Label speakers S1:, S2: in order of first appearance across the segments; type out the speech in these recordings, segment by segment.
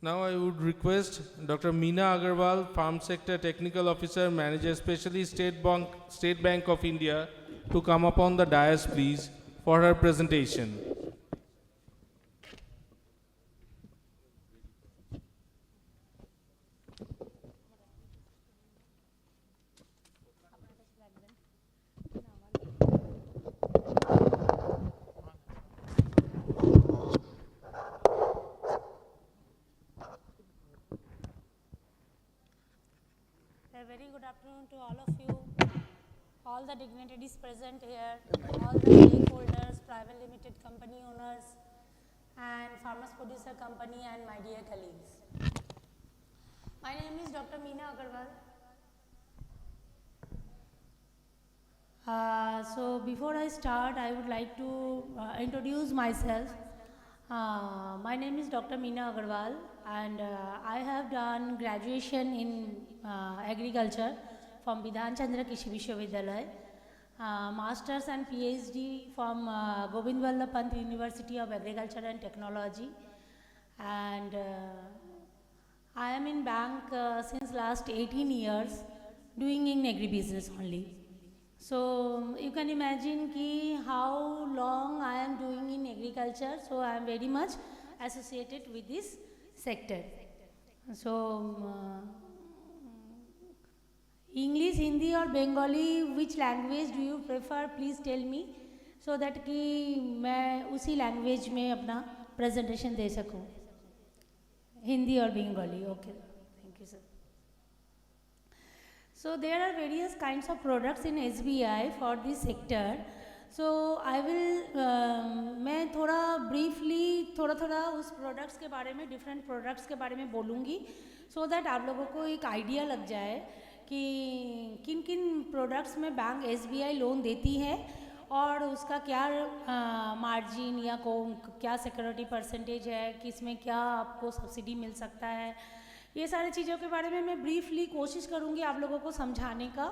S1: Now I would request Dr. Meena Agarwal, Farm Sector Technical Officer, Manager Specially State Bank of India, to come upon the dais, please, for her presentation.
S2: A very good afternoon to all of you, all the dignitaries present here, all the stakeholders, private limited company owners, and farmers producer company, and my dear colleagues. My name is Dr. Meena Agarwal. So before I start, I would like to introduce myself. My name is Dr. Meena Agarwal, and I have done graduation in agriculture from Bidhan Chandra Krishi Vishwavidyalaya, Masters and PhD from Govind Vallabh Pant University of Agriculture and Technology, and I am in bank since last 18 years, doing in agribusiness only. So you can imagine ki how long I am doing in agriculture, so I am very much associated with this sector. So English, Hindi or Bengali, which language do you prefer, please tell me, so that कि मैं उसी language में अपना presentation दे सकूँ. Hindi or Bengali, okay. Thank you, sir. So there are various kinds of products in SBI for this sector. So I will मैं थोड़ा briefly थोड़ा उस products के बारे में, different products के बारे में बोलूँगी, so that आप लोगों को एक idea लग जाए कि किन किन products में बैंक SBI लोन देती है और उसका क्या मार्जिन या क्या सिक्योरिटी परसेंटेज है, किस में क्या आपको सब्सिडी मिल सकता है, ये सारी चीज़ों के बारे में मैं ब्रीफली कोशिश करूँगी आप लोगों को समझाने का.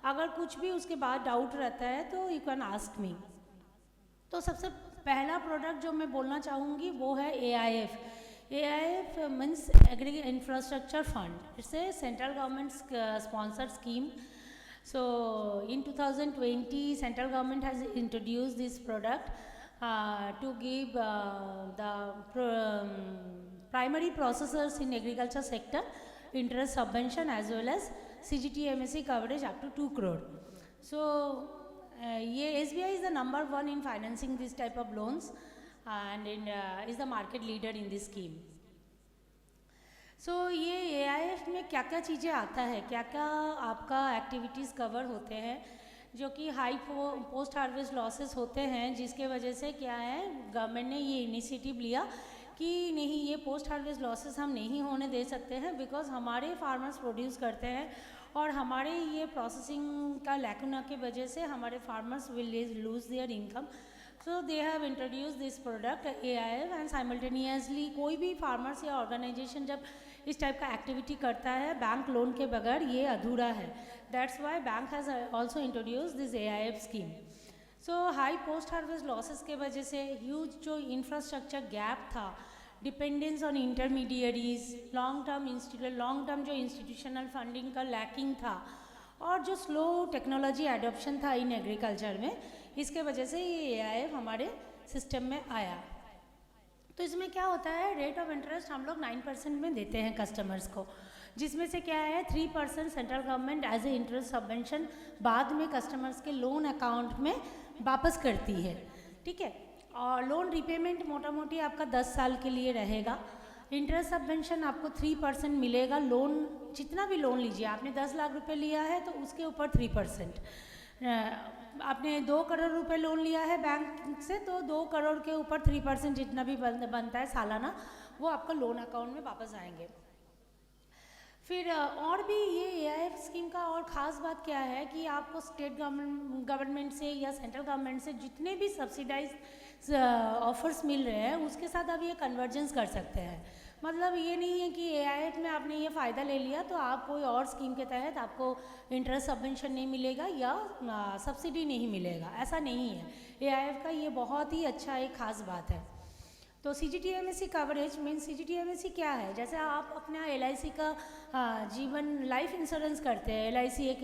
S2: अगर कुछ भी उसके बाद डाउट रहता है तो यू कैन आस्क मी. तो सबसे पहला प्रोडक्ट जो मैं बोलना चाहूँगी वो है AIF. AIF means agri infrastructure fund. It's a central government sponsored scheme. So in 2020, central government has introduced this product to give the primary processors in agriculture sector interest subvention as well as CGT MSE coverage up to 2 crore. So SBI is the number one in financing this type of loans and is the market leader in this scheme. सो ये AIF में क्या क्या चीज़ें आता है, क्या क्या आपका एक्टिविटीज़ कवर होते हैं, जो कि हाई पोस्ट हार्वेस्ट लॉसेस होते हैं, जिसके वजह से क्या है गवर्नमेंट ने ये इनिशिएटिव लिया कि नहीं ये पोस्ट हार्वेस्ट लॉसेस हम नहीं होने दे सकते हैं, बिकॉज हमारे फार्मर्स प्रोड्यूस करते हैं और हमारे ये प्रोसेसिंग का लैकुना की वजह से हमारे farmers will lose their income. So they have introduced this product AIF and simultaneously कोई भी फार्मर्स या ऑर्गेनाइजेशन जब इस टाइप का एक्टिविटी करता है बैंक लोन के बगैर ये अधूरा है. That's why bank has also introduce this AIF scheme. So high post harvest losses के वजह से ह्यूज जो इंफ्रास्ट्रक्चर गैप था, dependence on intermediaries, long term जो इंस्टीट्यूशनल फंडिंग का लैकिंग था और जो स्लो टेक्नोलॉजी एडॉप्शन था इन एग्रीकल्चर में, इसके वजह से ये AIF हमारे सिस्टम में आया. तो इसमें क्या होता है, रेट ऑफ इंटरेस्ट हम लोग 9% में देते हैं कस्टमर्स को, जिसमें से क्या है 3% central government as a interest subvention बाद में कस्टमर्स के लोन अकाउंट में वापस करती है. ठीक है, और लोन रिपेमेंट मोटा मोटी आपका 10 साल के लिए रहेगा. इंटरेस्ट सबवेंशन आपको 3% मिलेगा. लोन जितना भी लोन लीजिए, आपने 10 लाख रुपए लिया है तो उसके ऊपर 3%. आपने 2 करोड़ रुपए लोन लिया है बैंक से तो 2 करोड़ के ऊपर 3% जितना भी बनता है सालाना, वो आपका लोन अकाउंट में वापस आएंगे. फिर और भी ये AIF स्कीम का और ख़ास बात क्या है कि आपको स्टेट गवर्नमेंट से या सेंट्रल गवर्नमेंट से जितने भी सब्सिडाइज ऑफर्स मिल रहे हैं उसके साथ आप ये कन्वर्जेंस कर सकते हैं. मतलब ये नहीं है कि AIF में आपने ये फ़ायदा ले लिया तो आप कोई और स्कीम के तहत आपको इंटरेस्ट सबवेंशन नहीं मिलेगा या सब्सिडी नहीं मिलेगा, ऐसा नहीं है. AIF का ये बहुत ही अच्छा एक ख़ास बात है. तो CGTMSE कवरेज मीन्स CGTMSE क्या है? जैसे आप अपना LIC का जीवन लाइफ इंश्योरेंस करते हैं, LIC एक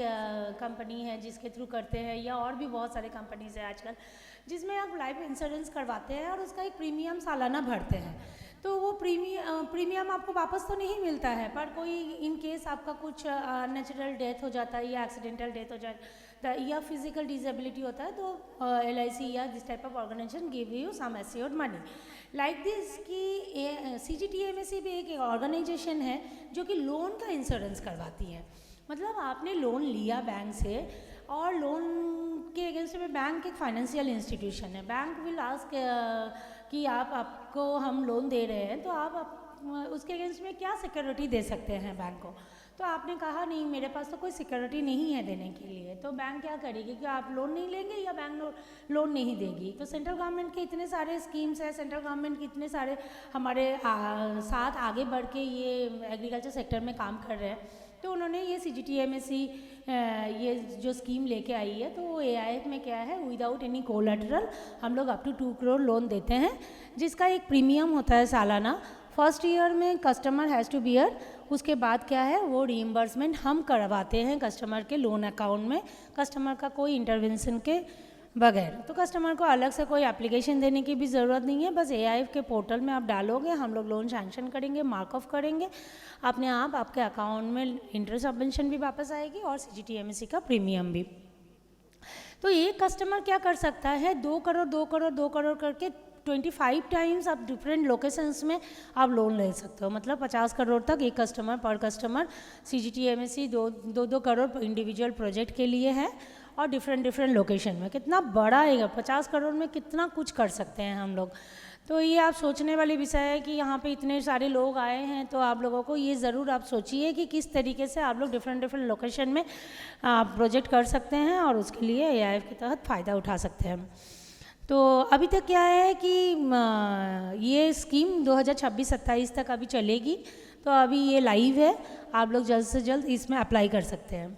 S2: कंपनी है जिसके थ्रू करते हैं, या और भी बहुत सारे कंपनीज हैं आजकल जिसमें आप लाइफ इंश्योरेंस करवाते हैं और उसका एक प्रीमियम सालाना भरते हैं। तो वो प्रीमियम आपको वापस तो नहीं मिलता है, पर कोई इन केस आपका कुछ नेचुरल डेथ हो जाता है या एक्सीडेंटल डेथ हो जाता है या फिजिकल डिसेबिलिटी होता है, तो LIC या this type of organisation give you some assured money like this. कि CGTMSE भी एक ऑर्गेनाइजेशन है जो कि लोन का इंश्योरेंस करवाती है। मतलब आपने लोन लिया बैंक से, और लोन के अगेंस्ट में बैंक एक फाइनेंशियल इंस्टीट्यूशन है। बैंक विल आस्क कि आपको हम लोन दे रहे हैं, तो आप उसके अगेंस्ट में क्या सिक्योरिटी दे सकते हैं बैंक को। तो आपने कहा नहीं, मेरे पास तो कोई सिक्योरिटी नहीं है देने के लिए, तो बैंक क्या करेगी कि आप लोन नहीं लेंगे या बैंक लोन नहीं देगी। तो सेंट्रल गवर्नमेंट के इतने सारे स्कीम्स हैं, सेंट्रल गवर्नमेंट के इतने सारे हमारे साथ आगे बढ़ के ये एग्रीकल्चर सेक्टर में काम कर रहे हैं, तो उन्होंने ये CGTMSE ये जो स्कीम लेके आई है, तो वो AIF में क्या है, विदाउट एनी कोलैटरल हम लोग अप टू 2 करोड़ लोन देते हैं, जिसका एक प्रीमियम होता है सालाना। फर्स्ट ईयर में कस्टमर हैज़ टू बियर, उसके बाद क्या है वो रीइंबर्समेंट हम करवाते हैं कस्टमर के लोन अकाउंट में, कस्टमर का कोई इंटरवेंशन के बगैर। तो कस्टमर को अलग से कोई एप्लीकेशन देने की भी ज़रूरत नहीं है, बस AIF के पोर्टल में आप डालोगे, हम लोग लोन सैंक्शन करेंगे, मार्क ऑफ करेंगे, अपने आप आपके अकाउंट में इंटरेस्ट सबवेंशन भी वापस आएगी और CGTMSE का प्रीमियम भी। तो ये कस्टमर क्या कर सकता है, 2 करोड़ 2 करोड़ 2 करोड़ करके 25 टाइम्स आप डिफरेंट लोकेशंस में आप लोन ले सकते हो। मतलब 50 करोड़ तक एक कस्टमर पर customer CGTMSE 2 crore individual project के लिए है, और डिफरेंट लोकेशन में। कितना बड़ा है, 50 करोड़ में कितना कुछ कर सकते हैं हम लोग। तो ये आप सोचने वाली विषय है कि यहाँ पे इतने सारे लोग आए हैं, तो आप लोगों को ये ज़रूर आप सोचिए कि किस तरीके से आप लोग डिफरेंट लोकेशन में प्रोजेक्ट कर सकते हैं और उसके लिए AIF के तहत फ़ायदा उठा सकते हैं। तो अभी तक क्या है कि ये स्कीम 2026-27 तक अभी चलेगी, तो अभी ये लाइव है, आप लोग जल्द से जल्द इसमें अप्लाई कर सकते हैं।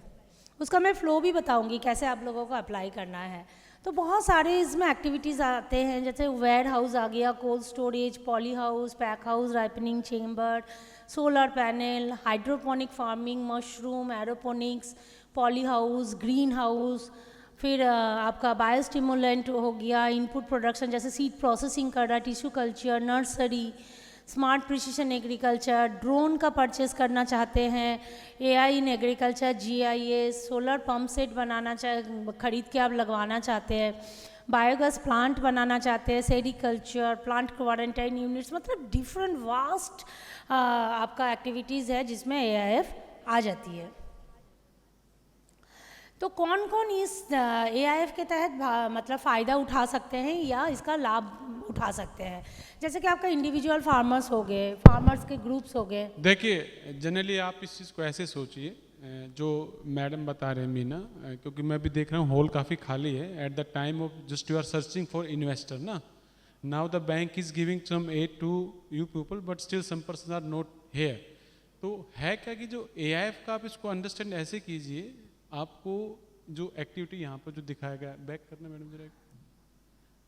S2: उसका मैं फ़्लो भी बताऊंगी कैसे आप लोगों को अप्लाई करना है। तो बहुत सारे इसमें एक्टिविटीज़ आते हैं, जैसे वेयर हाउस आ गया, cold storage, poly house, pack house, ripening chamber, solar panel, hydroponic farming, mushroom, aeroponics, poly house, greenhouse, फिर आपका बायोस्टिमुलेंट हो गया, इनपुट प्रोडक्शन जैसे सीड प्रोसेसिंग करना, tissue culture, nursery, smart precision agriculture, drone का purchase करना चाहते हैं, AI in agriculture, GIS, solar pump set बनाना खरीद के आप लगवाना चाहते हैं, बायोगैस प्लांट बनाना चाहते हैं, सेरिकल्चर, प्लांट क्वारंटाइन यूनिट्स, मतलब डिफरेंट वास्ट आपका एक्टिविटीज़ है जिसमें AIF आ जाती है। तो कौन कौन इस AIF के तहत मतलब फ़ायदा उठा सकते हैं या इसका लाभ उठा सकते हैं? जैसे कि आपका इंडिविजुअल फार्मर्स हो गए, फार्मर्स के ग्रुप्स हो गए।
S3: देखिए जनरली आप इस चीज़ को ऐसे सोचिए, जो मैडम बता रहे हैं मीना, क्योंकि मैं भी देख रहा हूँ हॉल काफ़ी खाली है। At the time of just you are searching for investor ना, now the bank is giving some aid to you people, but still some person are not here. तो है क्या कि जो AIF का आप इसको अंडरस्टैंड ऐसे कीजिए, आपको जो एक्टिविटी यहाँ पर जो दिखाया गया, बैक करना मैडम जरा।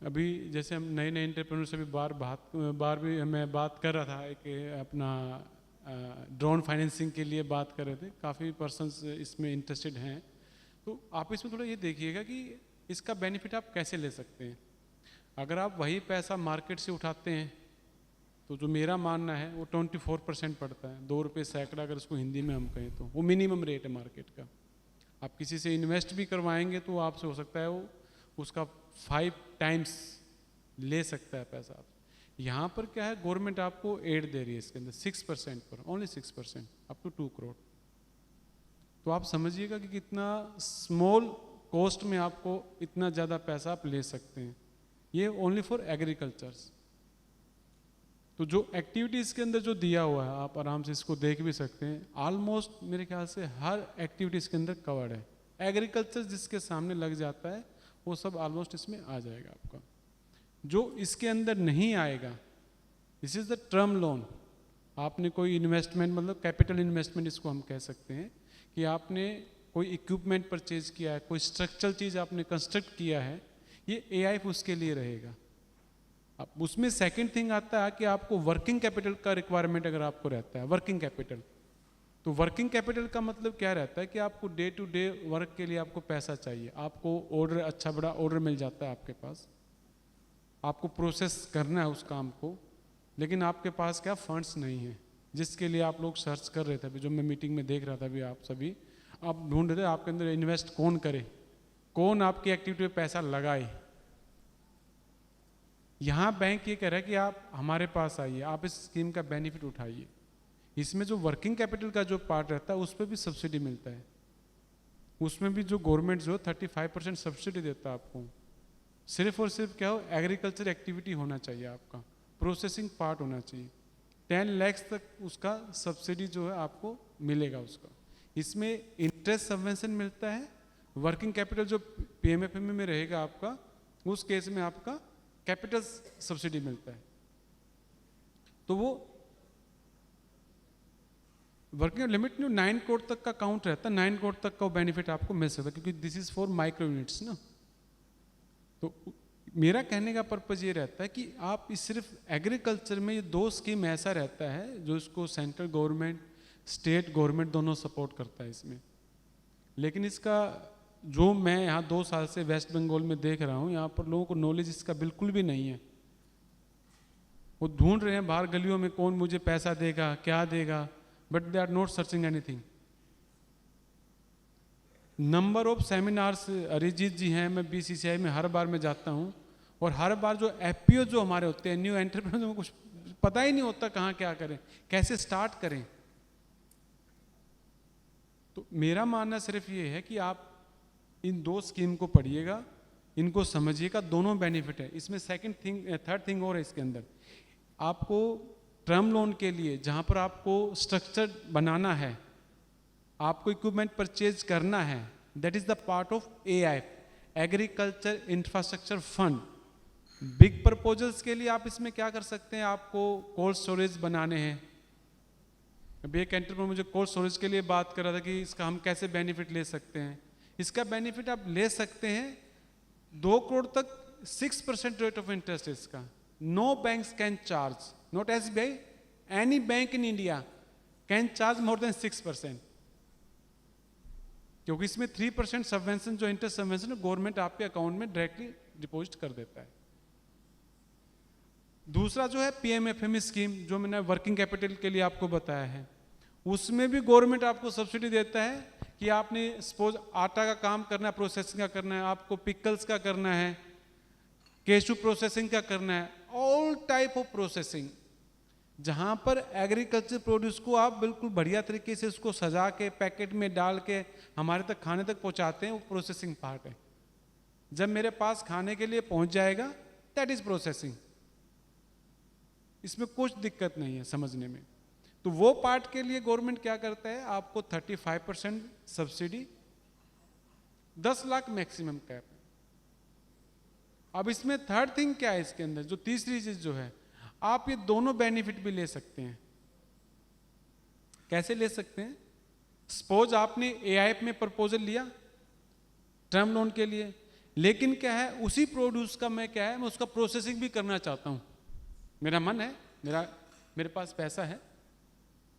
S3: अभी जैसे हम नए एंटरप्रेन्योर से भी बार भी मैं बात कर रहा था, एक अपना ड्रोन फाइनेंसिंग के लिए बात कर रहे थे, काफ़ी पर्सन्स इसमें इंटरेस्टेड हैं। तो आप इसमें थोड़ा ये देखिएगा कि इसका बेनिफिट आप कैसे ले सकते हैं। अगर आप वही पैसा मार्केट से उठाते हैं तो जो मेरा मानना है वो 24% पड़ता है, 2 रुपये सैकड़ा अगर उसको हिंदी में हम कहें तो वो मिनिमम रेट है मार्केट का। आप किसी से इन्वेस्ट भी करवाएंगे तो आपसे हो सकता है वो उसका 5 टाइम्स ले सकता है पैसा। आप यहाँ पर क्या है, गवर्नमेंट आपको एड दे रही है इसके अंदर 6% पर, ओनली 6% अप टू 2 करोड़। तो आप समझिएगा कि कितना स्मॉल कॉस्ट में आपको इतना ज़्यादा पैसा आप ले सकते हैं। ये ओनली फॉर एग्रीकल्चर्स। तो जो एक्टिविटीज़ के अंदर जो दिया हुआ है आप आराम से इसको देख भी सकते हैं। ऑलमोस्ट मेरे ख्याल से हर एक्टिविटीज़ के अंदर कवर्ड है। एग्रीकल्चर जिसके सामने लग जाता है वो सब ऑलमोस्ट इसमें आ जाएगा आपका। जो इसके अंदर नहीं आएगा, this is the term loan. आपने कोई इन्वेस्टमेंट, मतलब कैपिटल इन्वेस्टमेंट इसको हम कह सकते हैं, कि आपने कोई इक्विपमेंट परचेज किया है, कोई स्ट्रक्चरल चीज़ आपने कंस्ट्रक्ट किया है, ये AIF उसके लिए रहेगा। अब उसमें सेकंड थिंग आता है कि आपको वर्किंग कैपिटल का रिक्वायरमेंट अगर आपको रहता है, वर्किंग कैपिटल, तो वर्किंग कैपिटल का मतलब क्या रहता है कि आपको डे टू डे वर्क के लिए आपको पैसा चाहिए, आपको ऑर्डर, अच्छा बड़ा ऑर्डर मिल जाता है आपके पास, आपको प्रोसेस करना है उस काम को, लेकिन आपके पास क्या फंड्स नहीं है, जिसके लिए आप लोग सर्च कर रहे थे अभी, जो मैं मीटिंग में देख रहा था अभी, आप सभी आप ढूंढ रहे थे आपके अंदर इन्वेस्ट कौन करे, कौन आपकी एक्टिविटी में पैसा लगाए। यहाँ बैंक ये कह रहा है कि आप हमारे पास आइए, आप इस स्कीम का बेनिफिट उठाइए। इसमें जो वर्किंग कैपिटल का जो पार्ट रहता है उस पर भी सब्सिडी मिलता है, उसमें भी जो गवर्नमेंट जो 35% सब्सिडी देता है आपको। सिर्फ और सिर्फ क्या हो, एग्रीकल्चर एक्टिविटी होना चाहिए, आपका प्रोसेसिंग पार्ट होना चाहिए, 10 लाख तक उसका सब्सिडी जो है आपको मिलेगा उसका। इसमें इंटरेस्ट सबवेंशन मिलता है, वर्किंग कैपिटल जो पीएमएफएमई में रहेगा आपका, उस केस में आपका कैपिटल सब्सिडी मिलता है। तो वो वर्किंग लिमिट में 9 करोड़ तक का काउंट रहता है, 9 करोड़ तक का बेनिफिट आपको मिल सकता है, क्योंकि this is for micro units ना। तो मेरा कहने का पर्पज ये रहता है कि आप इस सिर्फ एग्रीकल्चर में ये 2 स्कीम ऐसा रहता है जो इसको सेंट्रल गवर्नमेंट, स्टेट गवर्नमेंट दोनों सपोर्ट करता है इसमें। लेकिन इसका जो मैं यहाँ 2 साल से वेस्ट बंगाल में देख रहा हूँ, यहाँ पर लोगों को नॉलेज इसका बिल्कुल भी नहीं है। वो ढूंढ रहे हैं बाहर गलियों में कौन मुझे पैसा देगा, क्या देगा, but they are not searching anything. Number of seminars Arijit ji हैं, मैं बीसीसीआई में हर बार मैं जाता हूँ, और हर बार जो एफपीओ जो हमारे होते हैं, न्यू एंटरप्रेन्योर, में कुछ पता ही नहीं होता कहाँ क्या करें, कैसे स्टार्ट करें। तो मेरा मानना सिर्फ ये है कि आप इन 2 स्कीम को पढ़िएगा, इनको समझिएगा, दोनों बेनिफिट है इसमें। थर्ड थिंग और है इसके अंदर, आपको टर्म लोन के लिए जहाँ पर आपको स्ट्रक्चर बनाना है, आपको इक्विपमेंट परचेज करना है, that is the part of AI, agriculture infrastructure fund. Big proposals के लिए आप इसमें क्या कर सकते हैं, आपको कोल्ड स्टोरेज बनाने हैं। अभी एक एंटरप्रेन्योर मुझे कोल्ड स्टोरेज के लिए बात कर रहा था कि इसका हम कैसे बेनिफिट ले सकते हैं। इसका बेनिफिट आप ले सकते हैं 2 करोड़ तक 6% रेट ऑफ इंटरेस्ट है इसका। No banks can charge, not SBI, any bank in India can charge more than 6%, क्योंकि इसमें 3% सबवेंशन, जो इंटरेस्ट सबवेंशन गवर्नमेंट आपके अकाउंट में डायरेक्टली डिपॉजिट कर देता है। दूसरा जो है पीएमएफएमई स्कीम, जो मैंने वर्किंग कैपिटल के लिए आपको बताया है, उसमें भी गवर्नमेंट आपको सब्सिडी देता है कि आपने सपोज आटा का काम करना है, प्रोसेसिंग का करना है, आपको पिकल्स का करना है, केशू प्रोसेसिंग का करना है, ऑल टाइप ऑफ प्रोसेसिंग, जहां पर एग्रीकल्चर प्रोड्यूस को आप बिल्कुल बढ़िया तरीके से उसको सजा के पैकेट में डाल के हमारे तक खाने तक पहुंचाते हैं, वो प्रोसेसिंग पार्ट है। जब मेरे पास खाने के लिए पहुंच जाएगा, दैट इज प्रोसेसिंग। इसमें कुछ दिक्कत नहीं है समझने में। तो वो पार्ट के लिए गवर्नमेंट क्या करता है, आपको 35% सब्सिडी, 10 लाख मैक्सिमम कैप। अब इसमें थर्ड थिंग क्या है इसके अंदर, जो तीसरी चीज जो है, आप ये दोनों बेनिफिट भी ले सकते हैं। कैसे ले सकते हैं? सपोज आपने एआईएफ में प्रपोजल लिया टर्म लोन के लिए, लेकिन क्या है उसी प्रोड्यूस का मैं क्या है, मैं उसका प्रोसेसिंग भी करना चाहता हूं, मेरा मन है, मेरे पास पैसा है,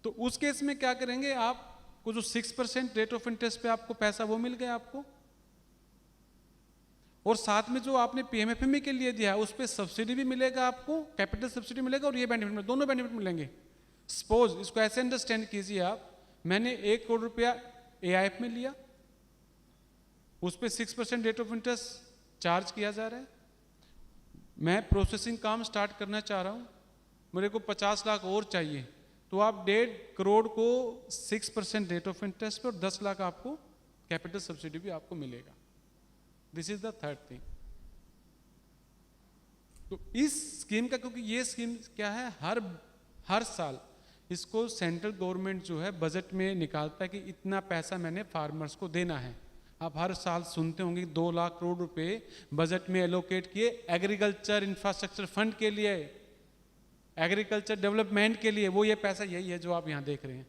S3: तो उस केस में क्या करेंगे, आपको जो 6% रेट ऑफ इंटरेस्ट पे आपको पैसा वो मिल गया आपको, और साथ में जो आपने पीएमएफएमई के लिए दिया है उस पर सब्सिडी भी मिलेगा आपको, कैपिटल सब्सिडी मिलेगा, और ये बेनिफिट मिलेगा, दोनों बेनिफिट मिलेंगे। सपोज इसको ऐसे अंडरस्टैंड कीजिए आप, मैंने 1 करोड़ रुपया एआईएफ में लिया, उस पर 6% रेट ऑफ इंटरेस्ट चार्ज किया जा रहा है, मैं प्रोसेसिंग काम स्टार्ट करना चाह रहा हूं, मेरे को 50 लाख और चाहिए, तो आप 1.5 करोड़ को 6% रेट ऑफ इंटरेस्ट पे और 10 लाख आपको कैपिटल सब्सिडी भी आपको मिलेगा। This is the third thing. तो इस स्कीम का, क्योंकि ये स्कीम क्या है, हर साल इसको सेंट्रल गवर्नमेंट जो है बजट में निकालता है कि इतना पैसा मैंने फार्मर्स को देना है। आप हर साल सुनते होंगे 2 लाख करोड़ रुपए बजट में एलोकेट किए एग्रीकल्चर इंफ्रास्ट्रक्चर फंड के लिए, एग्रीकल्चर डेवलपमेंट के लिए, वो ये पैसा यही है जो आप यहां देख रहे हैं।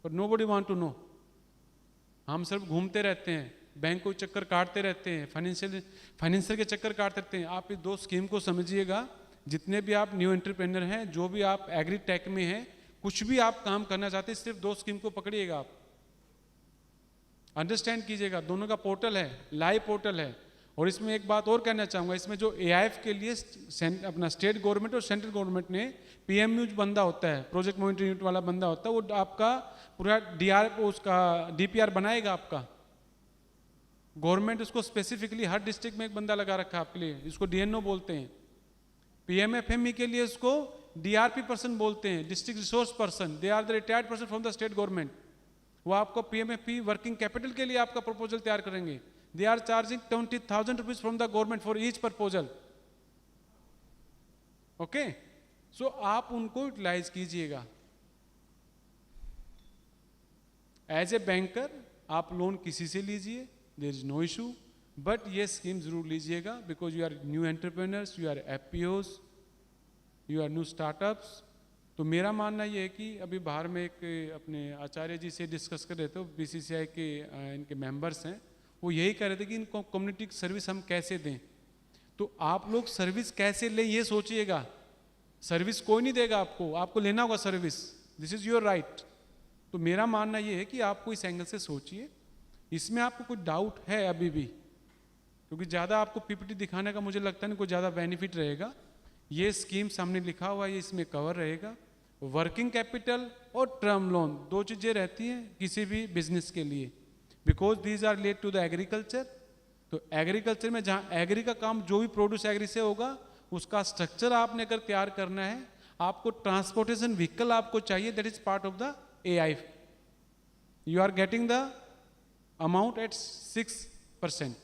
S3: पर नोबडी वांट टू नो। हम सिर्फ घूमते रहते हैं, बैंक को चक्कर काटते रहते हैं, फाइनेंशियल के चक्कर काटते रहते हैं। आप इस 2 स्कीम को समझिएगा, जितने भी आप न्यू एंटरप्रेन्योर हैं, जो भी आप एग्री टेक में हैं, कुछ भी आप काम करना चाहते हैं, सिर्फ 2 स्कीम को पकड़िएगा आप, अंडरस्टैंड कीजिएगा। दोनों का पोर्टल है, लाइव पोर्टल है। और इसमें एक बात और कहना चाहूँगा, इसमें जो AIF के लिए अपना स्टेट गवर्नमेंट और सेंट्रल गवर्नमेंट ने PMU बंदा होता है, प्रोजेक्ट मॉनिटरिंग यूनिट वाला बंदा होता है, वो आपका पूरा उसका DPR बनाएगा आपका। गवर्नमेंट उसको स्पेसिफिकली हर डिस्ट्रिक्ट में एक बंदा लगा रखा है आपके लिए, इसको DNO बोलते हैं। PMFME के लिए उसको DRP पर्सन बोलते हैं, district resource person, they are the retired person from the state government. वो आपको PMFP वर्किंग कैपिटल के लिए आपका प्रपोजल तैयार करेंगे। They are charging 20,000 rupees from the government for each proposal. Okay, so आप उनको यूटिलाइज कीजिएगा। एज ए बैंकर आप लोन किसी से लीजिए, there is no issue, but ये स्कीम जरूर लीजिएगा, because you are new entrepreneurs, you are FPOs, you are new startups. तो मेरा मानना ये है कि अभी बाहर में एक अपने आचार्य जी से डिस्कस कर रहे थे, BCCI के इनके मेंबर्स हैं, वो यही कह रहे थे कि इनको कम्युनिटी सर्विस हम कैसे दें। तो आप लोग सर्विस कैसे लें ये सोचिएगा। सर्विस कोई नहीं देगा आपको, आपको लेना होगा service, this is your right. तो मेरा मानना ये है कि आपको इस एंगल से सोचिए। इसमें आपको कोई डाउट है अभी भी, क्योंकि ज़्यादा आपको PPT दिखाने का मुझे लगता नहीं कोई ज़्यादा बेनिफिट रहेगा। ये स्कीम सामने लिखा हुआ है, ये इसमें कवर रहेगा। वर्किंग कैपिटल और टर्म लोन 2 चीज़ें रहती हैं किसी भी बिजनेस के लिए, because these are related to the agriculture. तो एग्रीकल्चर में जहाँ एग्री का काम जो भी प्रोड्यूस एग्री से होगा, उसका स्ट्रक्चर आपने अगर तैयार करना है, आपको ट्रांसपोर्टेशन व्हीकल आपको चाहिए, that is part of the AIF। You are getting the amount at 6%,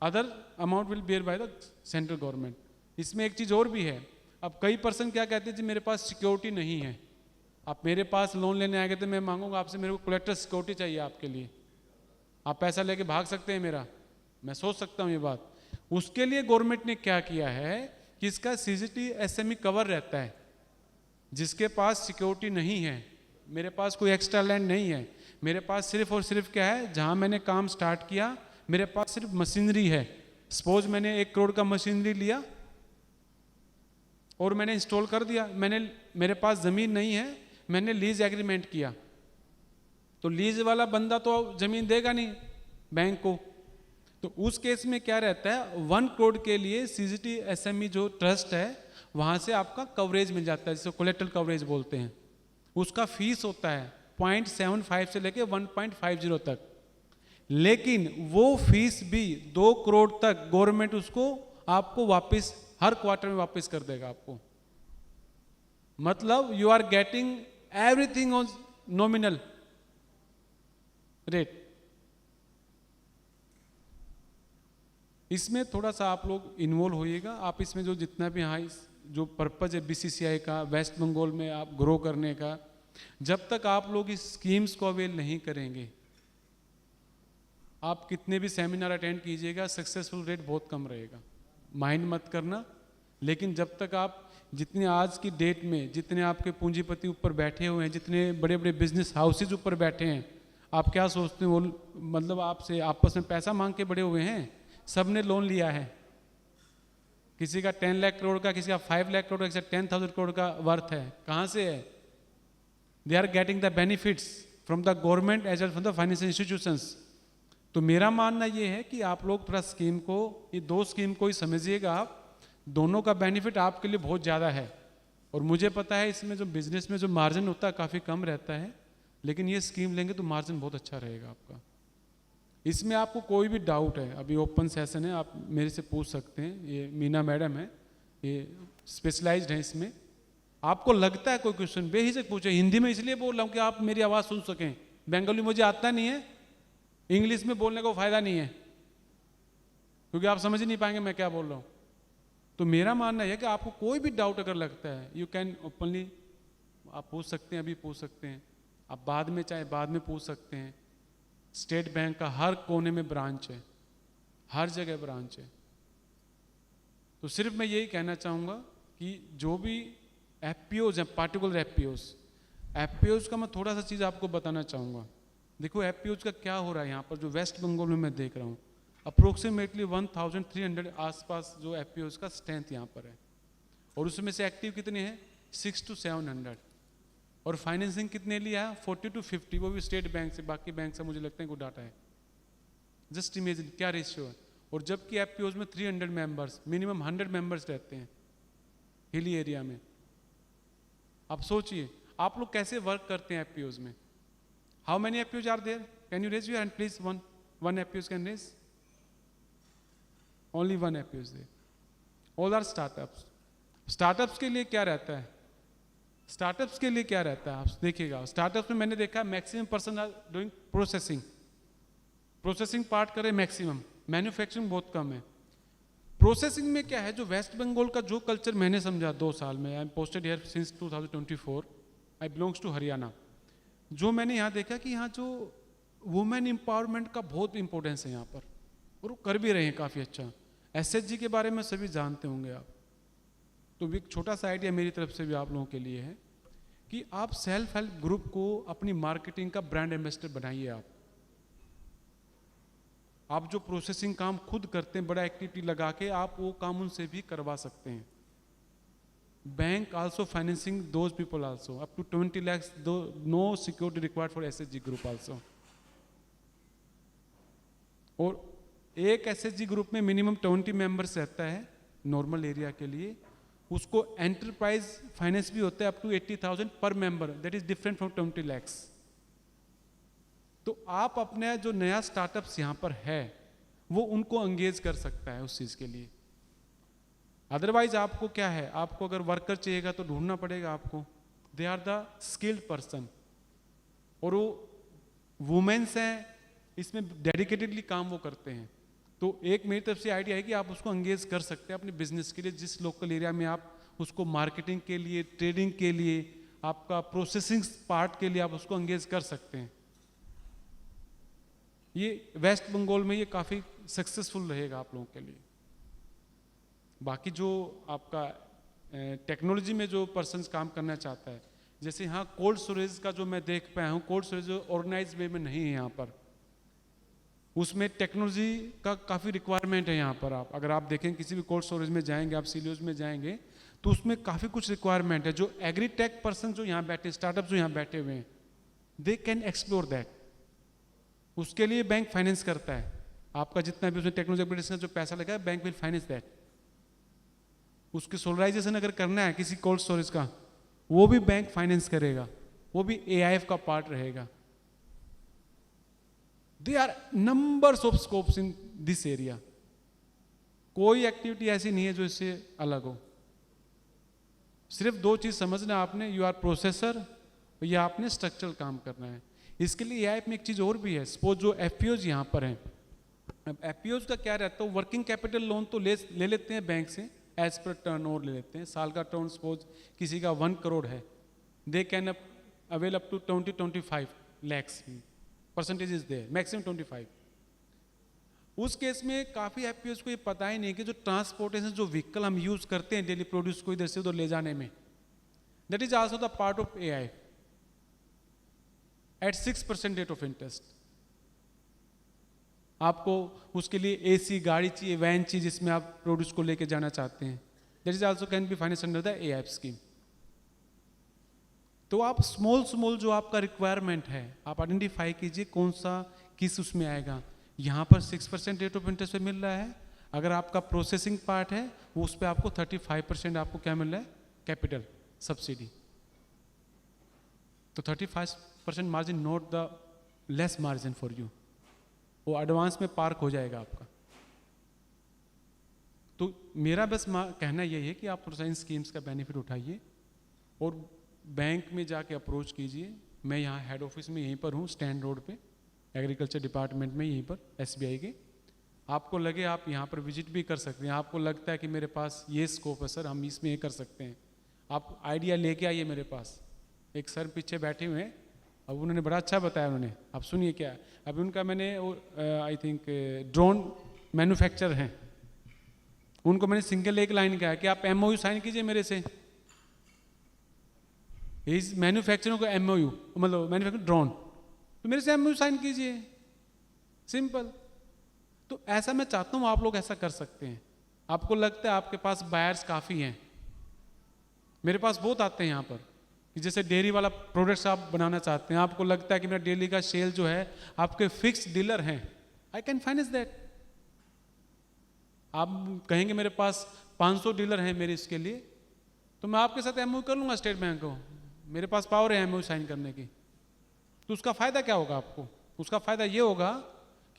S3: other amount will bear by the central government. इसमें एक चीज़ और भी है, अब कई पर्सन क्या कहते हैं जी मेरे पास सिक्योरिटी नहीं है, आप मेरे पास लोन लेने आए गए तो मैं मांगूंगा आपसे, मेरे को कोलेक्टर सिक्योरिटी चाहिए आपके लिए, आप पैसा लेके भाग सकते हैं मेरा, मैं सोच सकता हूँ ये बात। उसके लिए गवर्नमेंट ने क्या किया है कि इसका CGT SME कवर रहता है। जिसके पास सिक्योरिटी नहीं है, मेरे पास कोई एक्स्ट्रा लैंड नहीं है, मेरे पास सिर्फ और सिर्फ क्या है, जहाँ मैंने काम स्टार्ट किया मेरे पास सिर्फ मशीनरी है। सपोज मैंने 1 करोड़ का मशीनरी लिया और मैंने इंस्टॉल कर दिया, मेरे पास ज़मीन नहीं है, मैंने लीज एग्रीमेंट किया, तो लीज वाला बंदा तो ज़मीन देगा नहीं बैंक को। तो उस केस में क्या रहता है, 1 करोड़ के लिए CGT SME जो ट्रस्ट है वहाँ से आपका कवरेज मिल जाता है, जिसे कोलेक्टरल कवरेज बोलते हैं। उसका फीस होता है 0.75 से लेके 1.50 तक, लेकिन वो फीस भी 2 करोड़ तक गवर्नमेंट उसको आपको वापस हर क्वार्टर में वापस कर देगा आपको। मतलब you are getting everything on nominal rate. इसमें थोड़ा सा आप लोग इन्वॉल्व होइएगा। आप इसमें जो जितना भी यहाँ जो पर्पज है BCCI का वेस्ट बंगाल में आप ग्रो करने का, जब तक आप लोग इस स्कीम्स को अवेल नहीं करेंगे, आप कितने भी सेमिनार अटेंड कीजिएगा, सक्सेसफुल रेट बहुत कम रहेगा, माइंड मत करना। लेकिन जब तक आप जितने आज की डेट में जितने आपके पूंजीपति ऊपर बैठे हुए हैं, जितने बड़े बड़े बिजनेस हाउसेज ऊपर बैठे हैं, आप क्या सोचते हैं वो मतलब आपसे आपस में पैसा मांग के बड़े हुए हैं? सब ने लोन लिया है, किसी का 10 लाख करोड़ का, किसी का 5 लाख करोड़ का, किसी का 10,000 करोड़ का वर्थ है। कहाँ से है? They are getting the benefits from the government as well from the financial institutions. तो मेरा मानना ये है कि आप लोग थोड़ा स्कीम को, ये 2 स्कीम को ही समझिएगा आप, दोनों का बेनिफिट आपके लिए बहुत ज़्यादा है। और मुझे पता है इसमें जो बिजनेस में जो मार्जिन होता है काफ़ी कम रहता है, लेकिन ये स्कीम लेंगे तो मार्जिन बहुत अच्छा रहेगा आपका। इसमें आपको कोई भी डाउट है, अभी ओपन सेशन है, आप मेरे से पूछ सकते हैं। ये मीना मैडम है, ये स्पेशलाइज्ड है इसमें। आपको लगता है कोई क्वेश्चन बेहिचक पूछे। हिंदी में इसलिए बोल रहा हूँ कि आप मेरी आवाज़ सुन सकें, बंगाली मुझे आता नहीं है, इंग्लिश में बोलने को फ़ायदा नहीं है, क्योंकि आप समझ नहीं पाएंगे मैं क्या बोल रहा हूँ। तो मेरा मानना है कि आपको कोई भी डाउट अगर लगता है, यू कैन ओपनली आप पूछ सकते हैं, अभी पूछ सकते हैं, आप बाद में चाहे बाद में पूछ सकते हैं। स्टेट बैंक का हर कोने में ब्रांच है, हर जगह ब्रांच है। तो सिर्फ मैं यही कहना चाहूँगा कि जो भी FPOs हैं, पार्टिकुलर FPOs का मैं थोड़ा सा चीज़ आपको बताना चाहूँगा। देखो FPOs का क्या हो रहा है यहाँ पर, जो वेस्ट बंगाल में मैं देख रहा हूँ, अप्रोक्सीमेटली 1300 आसपास जो FPOs का स्ट्रेंथ यहाँ पर है। और उसमें से एक्टिव कितने हैं 6 to 700, और फाइनेंसिंग कितने लिया है 40 to 50, वो भी स्टेट बैंक से, बाकी बैंक से मुझे लगता है कोई डाटा है। जस्ट इमेजिन क्या रेशियो है। और जबकि एफपीओज में 300 मेंबर्स, मिनिमम 100 मेंबर्स रहते हैं हिली एरिया में। आप सोचिए आप लोग कैसे वर्क करते हैं एफपीओज में। How many FPOs are there, can you raise your hand please, one FPOs can raise, only one FPOs there, all are startups. Startups के लिए क्या रहता है, स्टार्टअप्स के लिए क्या रहता है आप देखिएगा, स्टार्टअप्स में मैंने देखा maximum person are doing processing, processing part करे मैक्सिमम, मैन्युफैक्चरिंग बहुत कम है। प्रोसेसिंग में क्या है, जो वेस्ट बंगाल का जो कल्चर मैंने समझा 2 साल में, I am posted here since 2024, I belongs to Haryana, जो मैंने यहाँ देखा कि यहाँ जो वुमेन एम्पावरमेंट का बहुत इंपॉर्टेंस है यहाँ पर, और वो कर भी रहे हैं काफ़ी अच्छा। एसएचजी के बारे में सभी जानते होंगे आप, तो एक छोटा सा आइडिया मेरी तरफ से भी आप लोगों के लिए है कि आप सेल्फ हेल्प ग्रुप को अपनी मार्केटिंग का ब्रांड एम्बेसडर बनाइए। आप जो प्रोसेसिंग काम खुद करते हैं बड़ा एक्टिविटी लगा के, आप वो काम उनसे भी करवा सकते हैं। Bank also financing those people also up to 20 lakhs, no security required for SHG group also. और एक एसएचजी ग्रुप में मिनिमम 20 मेंबर्स रहता है नॉर्मल एरिया के लिए, उसको एंटरप्राइज फाइनेंस भी होता है अप टू 80,000 पर member, that is different from 20 lakhs। तो आप अपने जो नया स्टार्टअप्स यहाँ पर है वो उनको एंगेज कर सकता है उस चीज के लिए। अदरवाइज आपको क्या है, आपको अगर वर्कर चाहिएगा तो ढूंढना पड़ेगा आपको, they are the skilled person, और वो वुमेन्स हैं, इसमें डेडिकेटेडली काम वो करते हैं। तो एक मेरी तरफ से आइडिया है कि आप उसको एंगेज कर सकते हैं अपने बिजनेस के लिए, जिस लोकल एरिया में आप उसको मार्केटिंग के लिए, ट्रेडिंग के लिए, आपका प्रोसेसिंग पार्ट के लिए आप उसको एंगेज कर सकते हैं। ये वेस्ट बंगाल में ये काफ़ी सक्सेसफुल रहेगा आप लोगों के लिए। बाकी जो आपका टेक्नोलॉजी में जो पर्सन्स काम करना चाहता है, जैसे यहाँ कोल्ड स्टोरेज का जो मैं देख पाया हूँ, कोल्ड स्टोरेज ऑर्गेनाइज वे में नहीं है यहाँ पर, उसमें टेक्नोलॉजी का काफ़ी रिक्वायरमेंट है यहाँ पर। आप अगर आप देखें किसी भी कोल्ड स्टोरेज में जाएंगे, आप सीलियोज में जाएंगे, तो उसमें काफ़ी कुछ रिक्वायरमेंट है। जो एग्री टेक पर्सन जो यहाँ बैठे, स्टार्टअप जो यहाँ बैठे हुए हैं, दे कैन एक्सप्लोर दैट। उसके लिए बैंक फाइनेंस करता है, आपका जितना भी उसमें टेक्नोलॉजी अपग्रेडेशन का जो पैसा लगा है, बैंक विल फाइनेंस दैट। उसकी सोलराइजेशन अगर करना है किसी कोल्ड स्टोरेज का, वो भी बैंक फाइनेंस करेगा, वो भी एआईएफ का पार्ट रहेगा। They are numbers of scopes in this area, कोई एक्टिविटी ऐसी नहीं है जो इससे अलग हो। सिर्फ 2 चीज समझना आपने, यू आर प्रोसेसर या आपने स्ट्रक्चरल काम करना है। इसके लिए एआईएफ में एक चीज और भी है, सपोज जो एफपीओज यहाँ पर हैं, अब एफपीओज का क्या रहता है, वर्किंग कैपिटल लोन तो ले लेते हैं बैंक से, एज पर टर्नओवर ले लेते हैं। साल का टर्न सपोज किसी का 1 crore है, they can avail up to 20-25 lakhs, percentage is there, maximum 25। उस केस में काफी एफपीओज को ये पता ही नहीं कि जो ट्रांसपोर्टेशन, जो व्हीकल हम यूज करते हैं डेली प्रोड्यूस को इधर से उधर ले जाने में, that is also the part of AIF at 6% rate of interest. आपको उसके लिए एसी गाड़ी चाहिए, वैन चाहिए जिसमें आप प्रोड्यूस को लेके जाना चाहते हैं, that is also can be finance under the AIF scheme. तो आप स्मॉल जो आपका रिक्वायरमेंट है, आप आइडेंटिफाई कीजिए कौन सा किस उसमें आएगा। यहाँ पर 6% रेट ऑफ इंटरेस्ट पे मिल रहा है, अगर आपका प्रोसेसिंग पार्ट है वो उस पर आपको 35% आपको क्या मिल रहा है, कैपिटल सब्सिडी। तो 35% margin, not the less margin for you, वो एडवांस में पार्क हो जाएगा आपका। तो मेरा बस कहना यही है कि आप थोड़ा सा इन स्कीम्स का बेनिफिट उठाइए और बैंक में जाके अप्रोच कीजिए। मैं यहाँ हेड ऑफिस में यहीं पर हूँ, स्टैंड रोड पे, एग्रीकल्चर डिपार्टमेंट में यहीं पर एसबीआई के। आपको लगे आप यहाँ पर विजिट भी कर सकते हैं, आपको लगता है कि मेरे पास ये स्कोप है सर, हम इसमें ये कर सकते हैं, आप आइडिया लेके आइए मेरे पास। एक सर पीछे बैठे हुए हैं, अब उन्होंने बड़ा अच्छा बताया उन्होंने, आप सुनिए क्या। अभी उनका मैंने आई थिंक ड्रोन मैन्युफैक्चर हैं, उनको मैंने सिंगल एक लाइन कहा कि आप एमओयू साइन कीजिए मेरे से, इस मैन्युफैक्चरिंग को एमओयू, मतलब मैन्युफैक्चरिंग ड्रोन, तो मेरे से एमओयू साइन कीजिए, सिंपल। तो ऐसा मैं चाहता हूँ आप लोग ऐसा कर सकते हैं। आपको लगता है आपके पास बायर्स काफ़ी हैं, मेरे पास बहुत आते हैं यहाँ पर कि जैसे डेयरी वाला प्रोडक्ट्स आप बनाना चाहते हैं, आपको लगता है कि मेरा डेली का सेल जो है, आपके फिक्स डीलर हैं, आई कैन फाइनेंस दैट। आप कहेंगे मेरे पास 500 डीलर हैं मेरे इसके लिए, तो मैं आपके साथ एमओयू कर लूँगा स्टेट बैंक को, मेरे पास पावर है एमओयू साइन करने की। तो उसका फ़ायदा क्या होगा आपको? उसका फ़ायदा ये होगा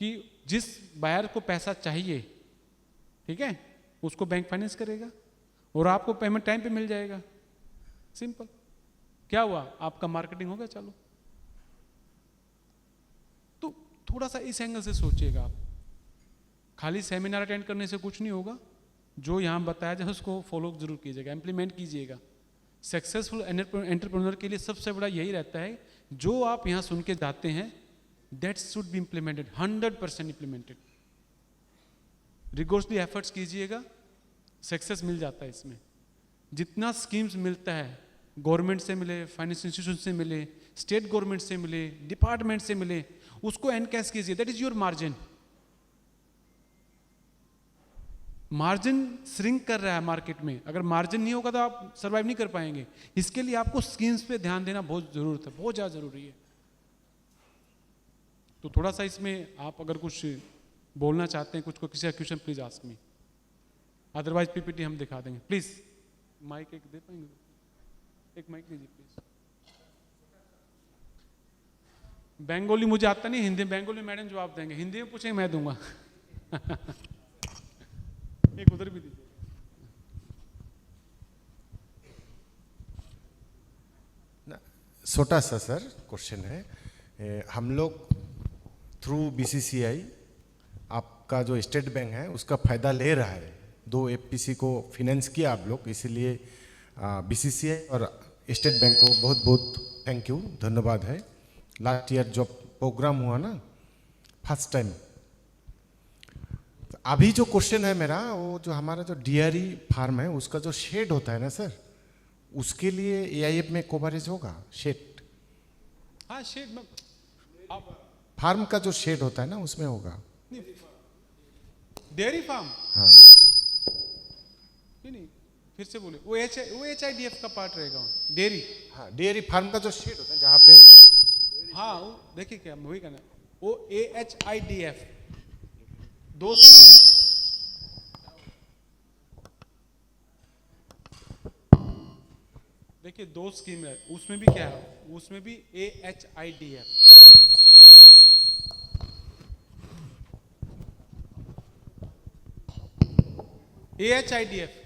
S3: कि जिस बायर को पैसा चाहिए, ठीक है, उसको बैंक फाइनेंस करेगा और आपको पेमेंट टाइम पे मिल जाएगा। सिंपल। क्या हुआ? आपका मार्केटिंग हो गया चालू। तो थोड़ा सा इस एंगल से सोचिएगा आप। खाली सेमिनार अटेंड करने से कुछ नहीं होगा, जो यहाँ बताया जाए उसको फॉलो जरूर कीजिएगा, इम्प्लीमेंट कीजिएगा। सक्सेसफुल एंटरप्रेन्योर के लिए सबसे बड़ा यही रहता है, जो आप यहाँ सुन के जाते हैं that should be implemented, 100% implemented. Rigorously efforts कीजिएगा, सक्सेस मिल जाता है इसमें। जितना स्कीम्स मिलता है, गवर्नमेंट से मिले, फाइनेंशियल इंस्टीट्यूशन से मिले, स्टेट गवर्नमेंट से मिले, डिपार्टमेंट से मिले, उसको एनकैश कीजिए। That is your margin. Margin shrink कर रहा है मार्केट में, अगर मार्जिन नहीं होगा तो आप सर्वाइव नहीं कर पाएंगे। इसके लिए आपको स्कीम्स पे ध्यान देना बहुत जरूरत है, बहुत ज़्यादा जरूरी है। तो थोड़ा सा इसमें आप अगर कुछ बोलना चाहते हैं, कुछ को किसी का question please ask me, otherwise PPT हम दिखा देंगे। प्लीज माइक एक दे पाएंगे? एक माइक लीजिए प्लीज। बंगाली मुझे आता नहीं, हिंदी बंगाली मैडम जवाब देंगे, हिंदी में पूछेंगे मैं दूंगा। एक उधर भी दीजिए।
S4: छोटा सा सर क्वेश्चन है, हम लोग थ्रू बीसीसीआई आपका जो स्टेट बैंक है उसका फायदा ले रहा है। 2 एफपीसी को फाइनेंस किया आप लोग, इसीलिए बीसीसीआई और स्टेट बैंक को बहुत बहुत थैंक यू, धन्यवाद है। लास्ट ईयर जो प्रोग्राम हुआ ना फर्स्ट टाइम, अभी जो क्वेश्चन है मेरा, वो जो हमारा जो डेयरी फार्म है उसका जो शेड होता है ना सर, उसके लिए एआईएफ में कवरेज होगा? शेड,
S3: हाँ शेड में आप
S4: फार्म का जो शेड होता है ना उसमें होगा?
S3: डेयरी फार्म,
S4: हाँ
S3: नहीं फिर से बोले, वो HIDF का पार्ट रहेगा डेयरी।
S4: हाँ, डेयरी फार्म का जो शेड होता है जहाँ पे,
S3: हाँ वो देखिए क्या वही कहना, वो AHIDF दो। देखिए 2 स्कीम है, उसमें भी क्या है, उसमें भी AHIDF। AHIDF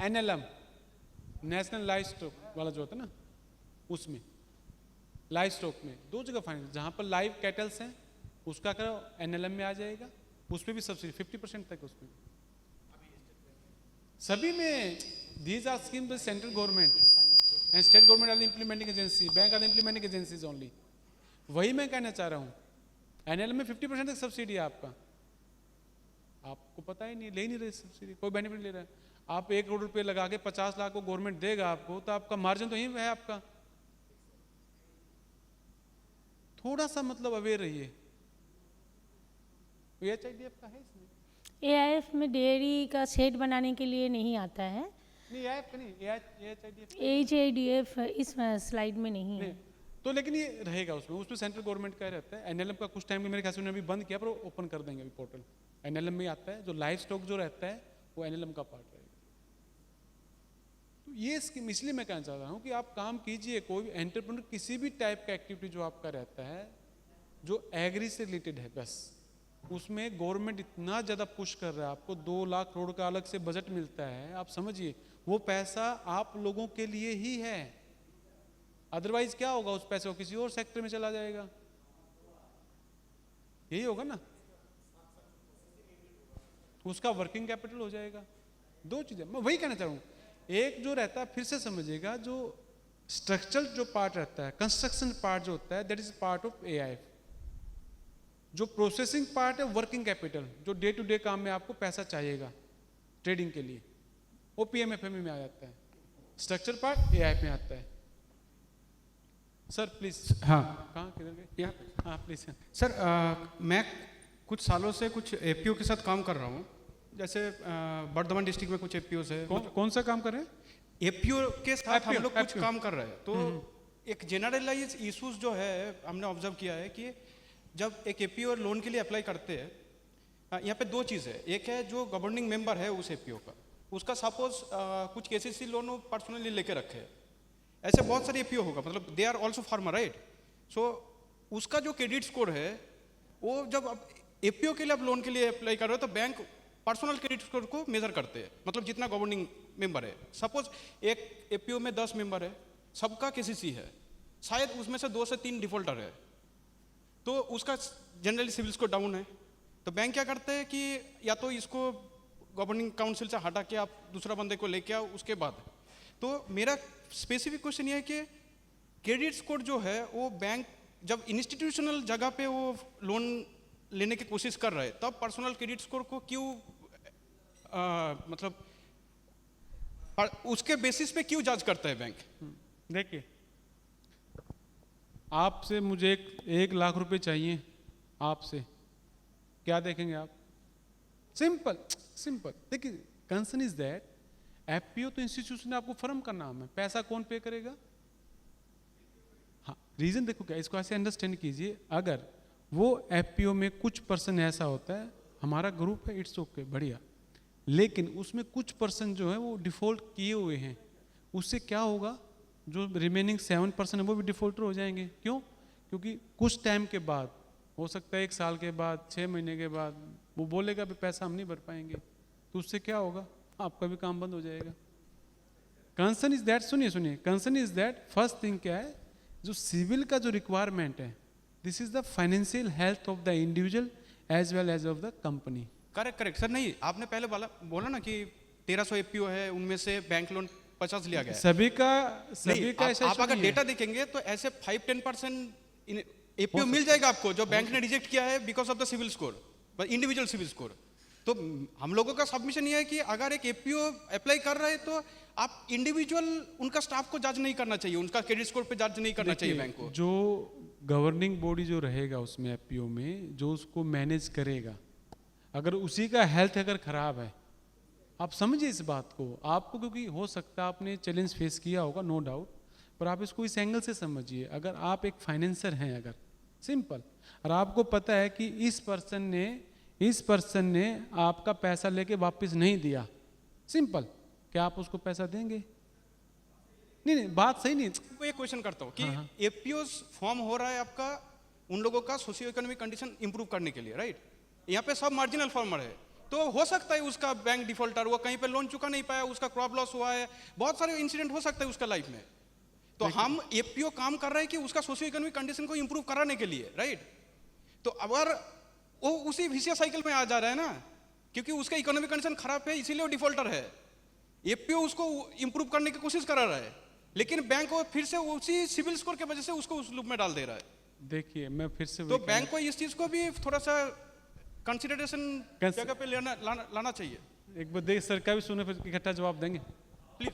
S3: NLM, national live stock वाला जो होता है ना, उसमें लाइव स्टॉक में 2 जगह फाइनेंस, जहां पर लाइव कैटल्स हैं उसका करो NLM में आ जाएगा, उस पर भी सब्सिडी 50% तक उसमें। सभी में these are scheme by central government and state government are the implementing agency, bank are the implementing agencies only. वही मैं कहना चाह रहा हूँ, NLM में 50% तक सब्सिडी है आपका, आपको पता ही नहीं, ले ही नहीं रहे सब्सिडी, कोई बेनिफिट ले रहा है। आप 1 करोड़ रुपए लगा के 50 लाख को गवर्नमेंट देगा आपको, तो आपका मार्जिन तो यही है आपका। थोड़ा सा मतलब अवेयर रहिए। AHIDF का है इसमें?
S2: AIF में डेयरी का शेड बनाने के लिए नहीं आता है।
S3: नहीं AIF का नहीं, AHIDF
S2: HIDF इस स्लाइड में नहीं है।
S3: तो लेकिन ये रहेगा उसमें सेंट्रल गवर्नमेंट का रहता है। NLM का कुछ टाइम में मेरे ख्याल से उन्होंने अभी बंद किया, पर ओपन कर देंगे अभी पोर्टल। NLM में आता है, जो लाइव स्टॉक जो रहता है वो NLM का पार्ट रहेगा। तो ये स्कीम इसलिए मैं कहना चाह रहा हूँ कि आप काम कीजिए, कोई भी एंटरप्रेन्योर किसी भी टाइप का एक्टिविटी जो आपका रहता है जो एग्री से रिलेटेड है, बस उसमें गवर्नमेंट इतना ज़्यादा पुश कर रहा है, आपको 2 लाख करोड़ का अलग से बजट मिलता है। आप समझिए वो पैसा आप लोगों के लिए ही है, अदरवाइज क्या होगा, उस पैसे को किसी और सेक्टर में चला जाएगा, यही होगा ना, उसका वर्किंग कैपिटल हो जाएगा। 2 चीजें मैं वही कहना चाह रहा हूँ। एक जो रहता है, फिर से समझिएगा, जो स्ट्रक्चरल जो पार्ट रहता है, कंस्ट्रक्शन पार्ट जो होता है, that is part of AIF। जो प्रोसेसिंग पार्ट है, वर्किंग कैपिटल, जो डे टू डे काम में आपको पैसा चाहिएगा ट्रेडिंग के लिए, वो PMFM में आ जाता है। स्ट्रक्चर पार्ट AIF में आता है। Sir please.
S5: हाँ,
S3: कहाँ किधर गए? हाँ प्लीज।
S5: सर मैं कुछ सालों से कुछ APO के साथ काम कर रहा हूँ, जैसे बर्धमान डिस्ट्रिक्ट में कुछ एपीओस है,
S3: कौन सा काम कर रहे हैं?
S5: एपीओ के साथ हम
S3: FPO,
S5: लोग कुछ
S3: FPO।
S5: काम कर रहे हैं। तो एक जनरलाइज इश्यूज जो है हमने ऑब्जर्व किया है कि जब एक एपीओ लोन के लिए अप्लाई करते हैं, यहाँ पे दो चीज़ है। एक है जो गवर्निंग मेंबर है उस एपीओ का, उसका सपोज कुछ केसीसी लोन वो पर्सनली लेके रखे है, ऐसे बहुत सारे एपीओ होगा, मतलब they are also farmer, right? So उसका जो क्रेडिट स्कोर है वो जब आप एपीओ के लिए आप लोन के लिए अप्लाई कर रहे हो तो बैंक पर्सनल क्रेडिट स्कोर को मेजर करते हैं, मतलब जितना गवर्निंग मेंबर है। सपोज एक एपीओ में 10 मेंबर है, सबका केसीसी है, शायद उसमें से 2 से 3 डिफॉल्टर है, तो उसका जनरली सिविल स्कोर डाउन है। तो बैंक क्या करते हैं कि या तो इसको गवर्निंग काउंसिल से हटा के आप दूसरा बंदे को लेके आओ उसके बाद। तो मेरा स्पेसिफिक क्वेश्चन ये है कि क्रेडिट स्कोर जो है वो बैंक जब इंस्टीट्यूशनल जगह पे वो लोन लेने की कोशिश कर रहे हैं तब पर्सनल क्रेडिट स्कोर को क्यों मतलब उसके बेसिस पे क्यों जांच करता है बैंक?
S3: देखिए, आपसे मुझे 1 लाख रुपए चाहिए, आपसे क्या देखेंगे आप? Simple simple. देखिए, कंसर्न इज दैट एफपीओ तो इंस्टीट्यूशन है, आपको फर्म का नाम है, पैसा कौन पे करेगा? हाँ, रीजन देखो क्या, इसको ऐसे अंडरस्टैंड कीजिए। अगर वो एफपीओ में कुछ पर्सन ऐसा होता है, हमारा ग्रुप है, इट्स ओके, बढ़िया, लेकिन उसमें कुछ पर्सन जो है वो डिफॉल्ट किए हुए हैं, उससे क्या होगा? जो रिमेनिंग 7% है वो भी डिफॉल्टर हो जाएंगे। क्यों? क्योंकि कुछ टाइम के बाद, हो सकता है 1 साल के बाद, 6 महीने के बाद वो बोलेगा भी पैसा हम नहीं भर पाएंगे, तो उससे क्या होगा? आपका भी काम बंद हो जाएगा। कंसर्न इज दैट, सुनिए, concern is that, first thing क्या है, जो सिविल का जो रिक्वायरमेंट है, this is the financial health of the individual as well as of the company.
S5: Correct sir. नहीं, आपने पहले बोला ना कि 1300 एपीओ है, उनमें से बैंक लोन 50 लिया गया है।
S3: सभी का ऐसा
S5: आप अगर
S3: नहीं है।
S5: डेटा देखेंगे तो ऐसे 5-10% एपीओ मिल जाएगा आपको जो बैंक ने रिजेक्ट किया है because of the civil score, individual civil score. तो हम लोगों का सबमिशन ये है कि अगर एक एपीओ अप्लाई कर रहे हैं तो आप इंडिविजुअल उनका स्टाफ को जज नहीं करना चाहिए, उनका क्रेडिट स्कोर पे जज नहीं करना चाहिए बैंक को।
S3: जो गवर्निंग बॉडी जो रहेगा उसमें एफपीओ में, जो उसको मैनेज करेगा, अगर उसी का हेल्थ अगर खराब है, आप समझिए इस बात को। आपको क्योंकि हो सकता है आपने चैलेंज फेस किया होगा, नो डाउट, पर आप इसको इस एंगल से समझिए। अगर आप एक फाइनेंसर हैं, अगर सिंपल, और आपको पता है कि इस पर्सन ने आपका पैसा लेके वापस नहीं दिया, सिंपल, क्या आप उसको पैसा देंगे? नहीं, बात सही नहीं।
S5: मैं एक क्वेश्चन करता हूँ कि एपीओ फॉर्म हो रहा है आपका उन लोगों का सोशियो इकोनॉमिक कंडीशन इंप्रूव करने के लिए, राइट? यहाँ पे सब मार्जिनल फार्मर है, तो हो सकता है उसका बैंक डिफॉल्टर, वो कहीं पे लोन चुका नहीं पाया, उसका क्रॉप लॉस हुआ है, बहुत सारे इंसिडेंट हो सकता है उसका लाइफ में। तो हम एपीओ काम कर रहे हैं कि उसका सोशियो इकोनॉमिक कंडीशन को इंप्रूव कराने के लिए, राइट? तो अगर वो उसी विशियस साइकिल में आ जा रहा है ना, क्योंकि उसका इकोनॉमिक कंडीशन खराब है इसीलिए वो डिफॉल्टर है, एपीओ उसको इंप्रूव करने की कोशिश करा रहा है, लेकिन बैंक को फिर से उसी सिविल स्कोर की वजह से उसको उस लूप में डाल दे रहा है।
S3: देखिए, मैं फिर से
S5: तो बैंक को इस चीज को भी थोड़ा सा कंसिडरेशन जगह पे लाना चाहिए।
S3: एक बार देख, सर का भी सुने, फिर इकट्ठा जवाब देंगे
S5: प्लीज।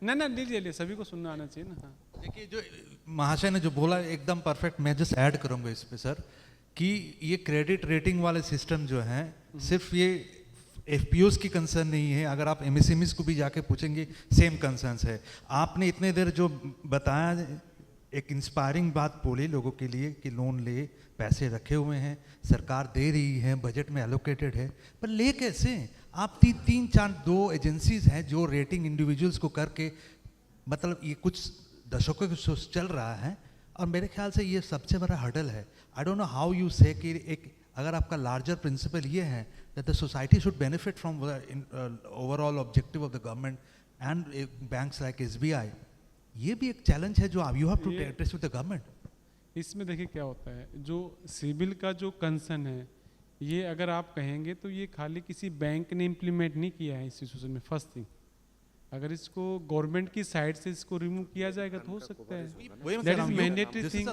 S3: ना लीजिए, सभी को सुनना आना चाहिए ना। हाँ,
S6: देखिए, जो महाशय ने जो बोला एकदम परफेक्ट। मैं जस्ट ऐड करूंगा इस पे सर, कि ये क्रेडिट रेटिंग वाले सिस्टम जो हैं, सिर्फ ये एफपीओस की कंसर्न नहीं है, अगर आप एमएसएमईज को भी जाके पूछेंगे सेम कंसर्न्स है। आपने इतने देर जो बताया, एक इंस्पायरिंग बात बोली लोगों के लिए कि लोन ले, पैसे रखे हुए हैं, सरकार दे रही है, बजट में एलोकेटेड है, पर ले कैसे? आप 3-4-2 एजेंसीज हैं जो रेटिंग इंडिविजुअल्स को करके, मतलब ये कुछ दशकों से चल रहा है, और मेरे ख्याल से ये सबसे बड़ा हर्डल है। I don't know how you से कि एक, अगर आपका लार्जर प्रिंसिपल ये है that the society should benefit from the overall objective of the government and banks like SBI, ये भी एक चैलेंज है जो you have to address with the government।
S3: इसमें देखिए क्या होता है, जो सिविल का जो कंसर्न है, ये अगर आप कहेंगे तो ये खाली किसी बैंक ने इम्प्लीमेंट नहीं किया है इंस्टीट्यूशन में। फर्स्ट थिंग, अगर इसको गवर्नमेंट की साइड से इसको रिमूव किया जाएगा तो हो सकता है, that is mandatory thing.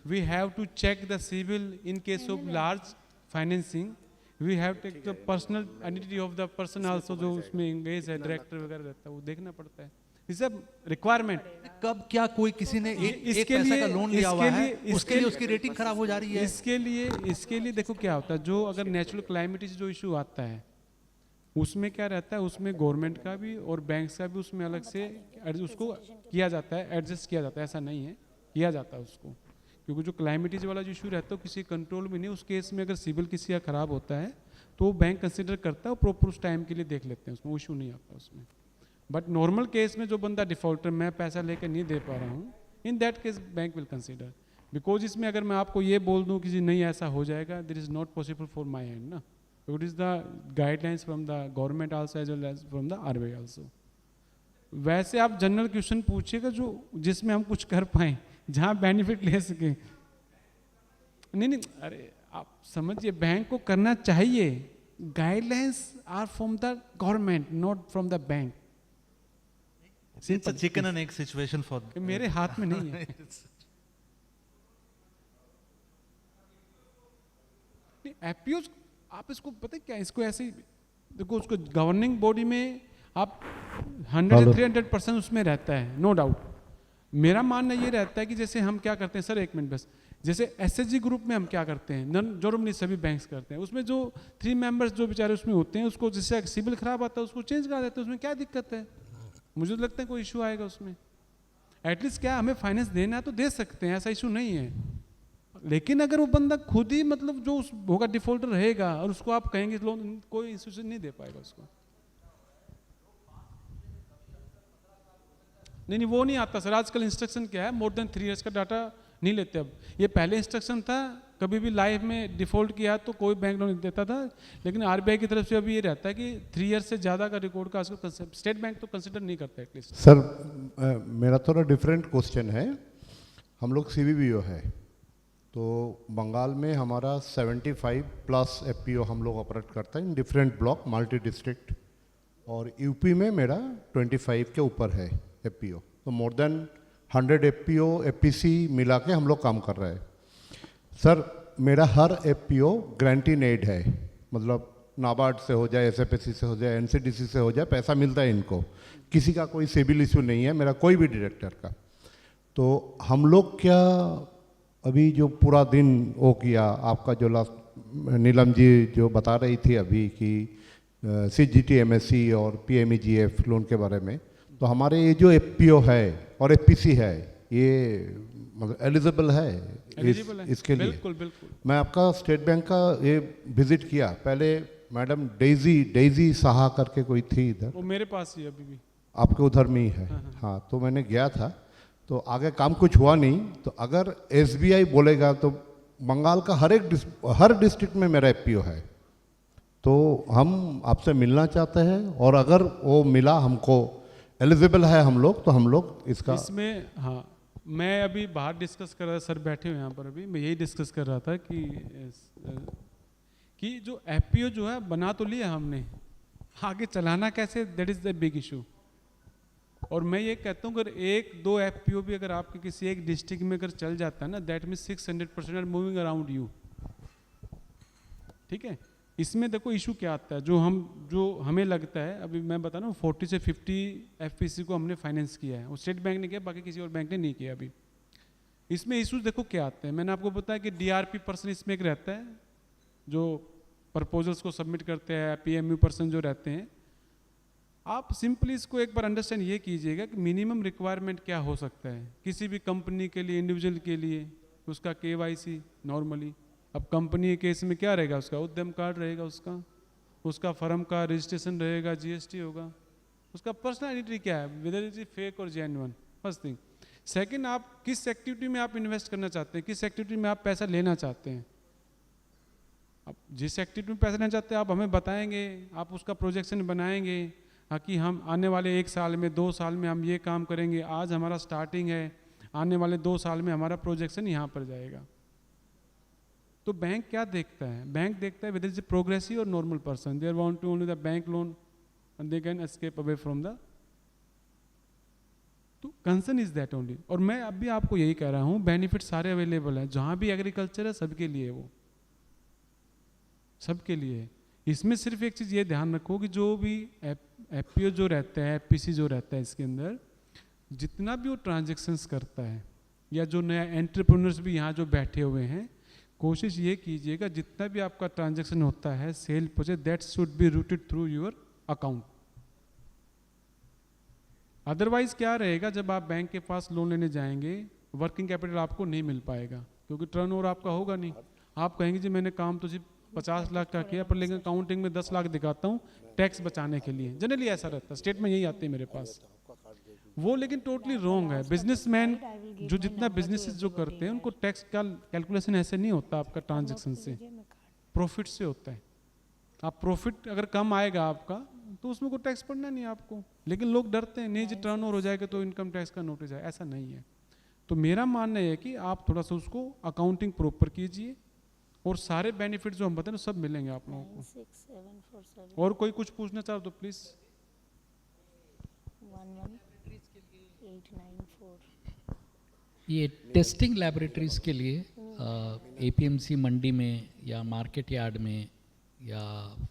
S3: We have to check the CIBIL in case of large financing, we have to take the personal identity of the person also, जो उसमें एंगेज है, डायरेक्टर वगैरह रहता है, वो देखना पड़ता है। It's a requirement.
S6: कब क्या कोई किसी ने एक पैसे का लोन लिया हुआ है, उसके लिए उसकी रेटिंग खराब हो जा रही है।
S3: इसके लिए देखो क्या होता है, जो अगर नेचुरल क्लाइमेट से जो इशू आता है, उसमें क्या रहता है, उसमें गवर्नमेंट का भी और बैंक्स का भी उसमें अलग से उसको किया जाता है, एडजस्ट किया जाता है, ऐसा नहीं है, किया जाता है उसको, क्योंकि जो क्लाइमेटीज वाला जो इशू रहता है किसी कंट्रोल में नहीं, उस केस में अगर सिविल किसी का खराब होता है तो वो बैंक कंसिडर करता है, प्रॉपर उस टाइम के लिए देख लेते हैं, उसमें इशू नहीं आता उसमें। बट नॉर्मल केस में जो बंदा डिफॉल्टर, मैं पैसा लेकर नहीं दे पा रहा हूँ, in that case bank will consider, because इसमें अगर मैं आपको ये बोल दूँ कि जी नहीं ऐसा हो जाएगा, that is not possible for my hand ना, it is the guidelines from the government also as well as from the RBI आल्सो। वैसे आप जनरल क्वेश्चन पूछिएगा जो जिसमें हम कुछ कर पाएँ, जहाँ बेनिफिट ले सकें। नहीं, अरे आप समझिए, बैंक को करना चाहिए, guidelines are from the government not from the bank.
S6: It's a chicken and egg situation for
S3: मेरे हाथ में नहीं है। एपीओज आप इसको पता है क्या, इसको ऐसे देखो, उसको गवर्निंग बॉडी में आप 100 से 300% उसमें रहता है, नो डाउट। मेरा मानना ये रहता है कि जैसे हम क्या करते हैं सर, एक मिनट बस, जैसे SHG ग्रुप में हम क्या करते हैं, नॉर्मली सभी बैंक्स करते हैं, उसमें जो 3 मेंबर्स जो बेचारे उसमें होते हैं, उसको जिससे सिविल खराब आता है उसको चेंज करा देते हैं, उसमें क्या दिक्कत है? मुझे तो लगता है कोई इशू आएगा उसमें। एटलीस्ट क्या हमें फाइनेंस देना है तो दे सकते हैं, ऐसा इशू नहीं है। लेकिन अगर वो बंदा खुद ही मतलब जो उस होगा डिफॉल्टर रहेगा और उसको आप कहेंगे लोन, कोई इंस्टीट्यूशन नहीं दे पाएगा उसको। नहीं, वो नहीं आता सर। आजकल इंस्ट्रक्शन क्या है, मोर देन 3 इयर्स का डाटा नहीं लेते अब। ये पहले इंस्ट्रक्शन था, कभी भी लाइफ में डिफॉल्ट किया तो कोई बैंक लोन नहीं देता था, लेकिन RBI की तरफ से अभी ये रहता है कि 3 इयर्स से ज़्यादा का रिकॉर्ड का आजकल स्टेट बैंक तो कंसिडर नहीं करता एटलीस्ट।
S7: सर मेरा थोड़ा डिफरेंट क्वेश्चन है। हम लोग CBBO है, तो बंगाल में हमारा 75+ FPO हम लोग ऑपरेट करते हैं in different block multi district, और यूपी में मेरा 25 के ऊपर है FPO, तो मोर देन 100 FPO FPC मिला के हम लोग काम कर रहे हैं। सर मेरा हर FPO ग्रांटी एड है, मतलब नाबार्ड से हो जाए, SFSC से हो जाए, NCDC से हो जाए, पैसा मिलता है इनको, किसी का कोई सिविल इशू नहीं है मेरा कोई भी डायरेक्टर का। तो हम लोग क्या अभी जो पूरा दिन वो किया, आपका जो लास्ट नीलम जी जो बता रही थी अभी कि CGT MSC और PMEGF लोन के बारे में, तो हमारे ये जो FPO है और FPC है ये मतलब एलिजिबल है इसके लिए?
S3: बिल्कुल बिल्कुल।
S7: मैं आपका स्टेट बैंक का ये विजिट किया, पहले मैडम डेजी साहा करके कोई थी इधर,
S3: वो मेरे पास ही अभी भी
S7: आपके उधर में ही है। हाँ, तो मैंने गया था, तो आगे काम कुछ हुआ नहीं। तो अगर SBI बोलेगा तो बंगाल का हर डिस्ट्रिक्ट में मेरा FPO है, तो हम आपसे मिलना चाहते हैं, और अगर वो मिला हमको एलिजिबल है हम लोग, तो हम लोग इसका
S3: इसमें, हाँ मैं अभी बाहर डिस्कस कर रहा था, सर बैठे हुए यहाँ पर, अभी मैं यही डिस्कस कर रहा था कि जो FPO जो है बना तो लिया हमने, आगे चलाना कैसे, that is the big issue. और मैं ये कहता हूँ अगर 1-2 FPO भी अगर आपके किसी एक डिस्ट्रिक्ट में अगर चल जाता है ना, that means 600% are moving around you. ठीक है, इसमें देखो इशू क्या आता है, जो हमें लगता है, अभी मैं बता रहा हूँ 40 से 50 FPC को हमने फाइनेंस किया है, और स्टेट बैंक ने किया, बाकी किसी और बैंक ने नहीं किया अभी। इसमें इशूज देखो क्या आते हैं, मैंने आपको बताया कि DRP पर्सन इसमें एक रहता है जो प्रपोजल्स को सबमिट करते हैं, PMU पर्सन जो रहते हैं। आप सिंपली इसको एक बार अंडरस्टैंड ये कीजिएगा कि मिनिमम रिक्वायरमेंट क्या हो सकता है किसी भी कंपनी के लिए, इंडिविजुअल के लिए, उसका KYC नॉर्मली। अब कंपनी के केस में क्या रहेगा, उसका उद्यम कार्ड रहेगा, उसका फर्म का रजिस्ट्रेशन रहेगा, GST होगा, उसका पर्सनल आइडेंटिटी क्या है, वेदर इज फेक और जेन्युइन, फर्स्ट थिंग। सेकंड, आप किस एक्टिविटी में आप इन्वेस्ट करना चाहते हैं, किस एक्टिविटी में आप पैसा लेना चाहते हैं। आप जिस एक्टिविटी में पैसा लेना चाहते हैं आप हमें बताएंगे, आप उसका प्रोजेक्शन बनाएंगे, हाँ कि हम आने वाले 1 साल में 2 साल में हम ये काम करेंगे, आज हमारा स्टार्टिंग है, आने वाले 2 साल में हमारा प्रोजेक्शन यहाँ पर जाएगा। तो बैंक क्या देखता है, बैंक देखता है whether it's a progressive or normal person, they want to only the bank loan and they can escape away from the, तो कंसर्न इज दैट ओनली। और मैं अभी आपको यही कह रहा हूँ, बेनिफिट सारे अवेलेबल हैं, जहाँ भी एग्रीकल्चर है सबके लिए, वो सबके लिए है। इसमें सिर्फ एक चीज़ ये ध्यान रखो कि जो भी FPO जो रहता है, FPC जो रहता है, इसके अंदर जितना भी वो ट्रांजेक्शन्स करता है, या जो नया एंटरप्रेन्योर्स भी यहाँ जो बैठे हुए हैं, कोशिश ये कीजिएगा जितना भी आपका ट्रांजैक्शन होता है cell purchase, that should B rooted through your account. Otherwise क्या रहेगा, जब आप बैंक के पास लोन लेने जाएंगे वर्किंग कैपिटल आपको नहीं मिल पाएगा, क्योंकि टर्नओवर आपका होगा नहीं। आप कहेंगे जी मैंने काम तो सिर्फ 50 लाख का किया, पर लेकिन अकाउंटिंग में 10 लाख दिखाता हूँ टैक्स बचाने के लिए। जनरली ऐसा रहता है, स्टेटमेंट यही आते हैं मेरे पास। वो लेकिन टोटली रॉन्ग है। बिजनेसमैन जो जितना बिजनेसेस जो करते हैं उनको टैक्स का कैलकुलेशन ऐसे नहीं होता आपका ट्रांजैक्शन से, प्रॉफिट से होता है। आप प्रॉफिट अगर कम आएगा आपका तो उसमें कोई टैक्स पड़ना नहीं आपको, लेकिन लोग डरते हैं नहीं जी टर्नओवर हो जाएगा तो इनकम टैक्स का नोटिस है, ऐसा नहीं है। तो मेरा मानना है कि आप थोड़ा सा उसको अकाउंटिंग प्रॉपर कीजिए और सारे बेनिफिट जो हम बताएं सब मिलेंगे आप लोगों को।
S2: 96747
S3: और कोई कुछ पूछना चाहो तो प्लीज।
S2: 11894।
S8: ये टेस्टिंग लैबोरेटरीज के लिए एपीएमसी मंडी में या मार्केट यार्ड में या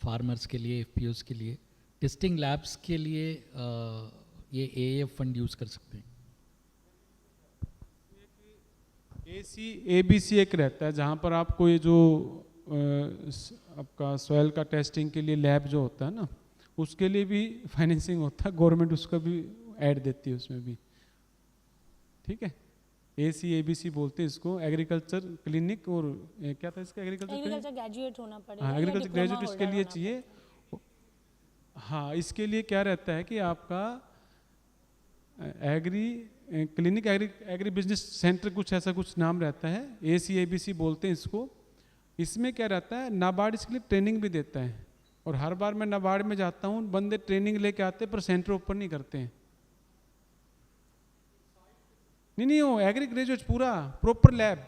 S8: फार्मर्स के लिए, एफपीओस के लिए, टेस्टिंग लैब्स के लिए ये एएफ फंड यूज़ कर सकते हैं।
S3: एबीसी एक रहता है जहाँ पर आपको ये जो आपका सॉइल का टेस्टिंग के लिए लैब जो होता है ना, उसके लिए भी फाइनेंसिंग होता है, गवर्नमेंट उसका भी ऐड देती है उसमें भी। ठीक है, एबीसी बोलते हैं इसको, एग्रीकल्चर क्लिनिक। और क्या था इसका,
S2: एग्रीकल्चर ग्रेजुएट होना पड़ेगा,
S3: हाँ एग्रीकल्चर ग्रेजुएट इसके लिए चाहिए। हाँ इसके लिए क्या रहता है कि आपका agree clinic, agri business centre, कुछ ऐसा कुछ नाम रहता है, एबीसी बोलते हैं इसको। इसमें क्या रहता है, नाबार्ड इसके लिए ट्रेनिंग भी देता है, और हर बार मैं नाबार्ड में जाता हूँ, बंदे ट्रेनिंग लेके आते हैं पर सेंटर ओपन नहीं करते हैं। नहीं हो एग्री ग्रेजुएट पूरा प्रॉपर लैब।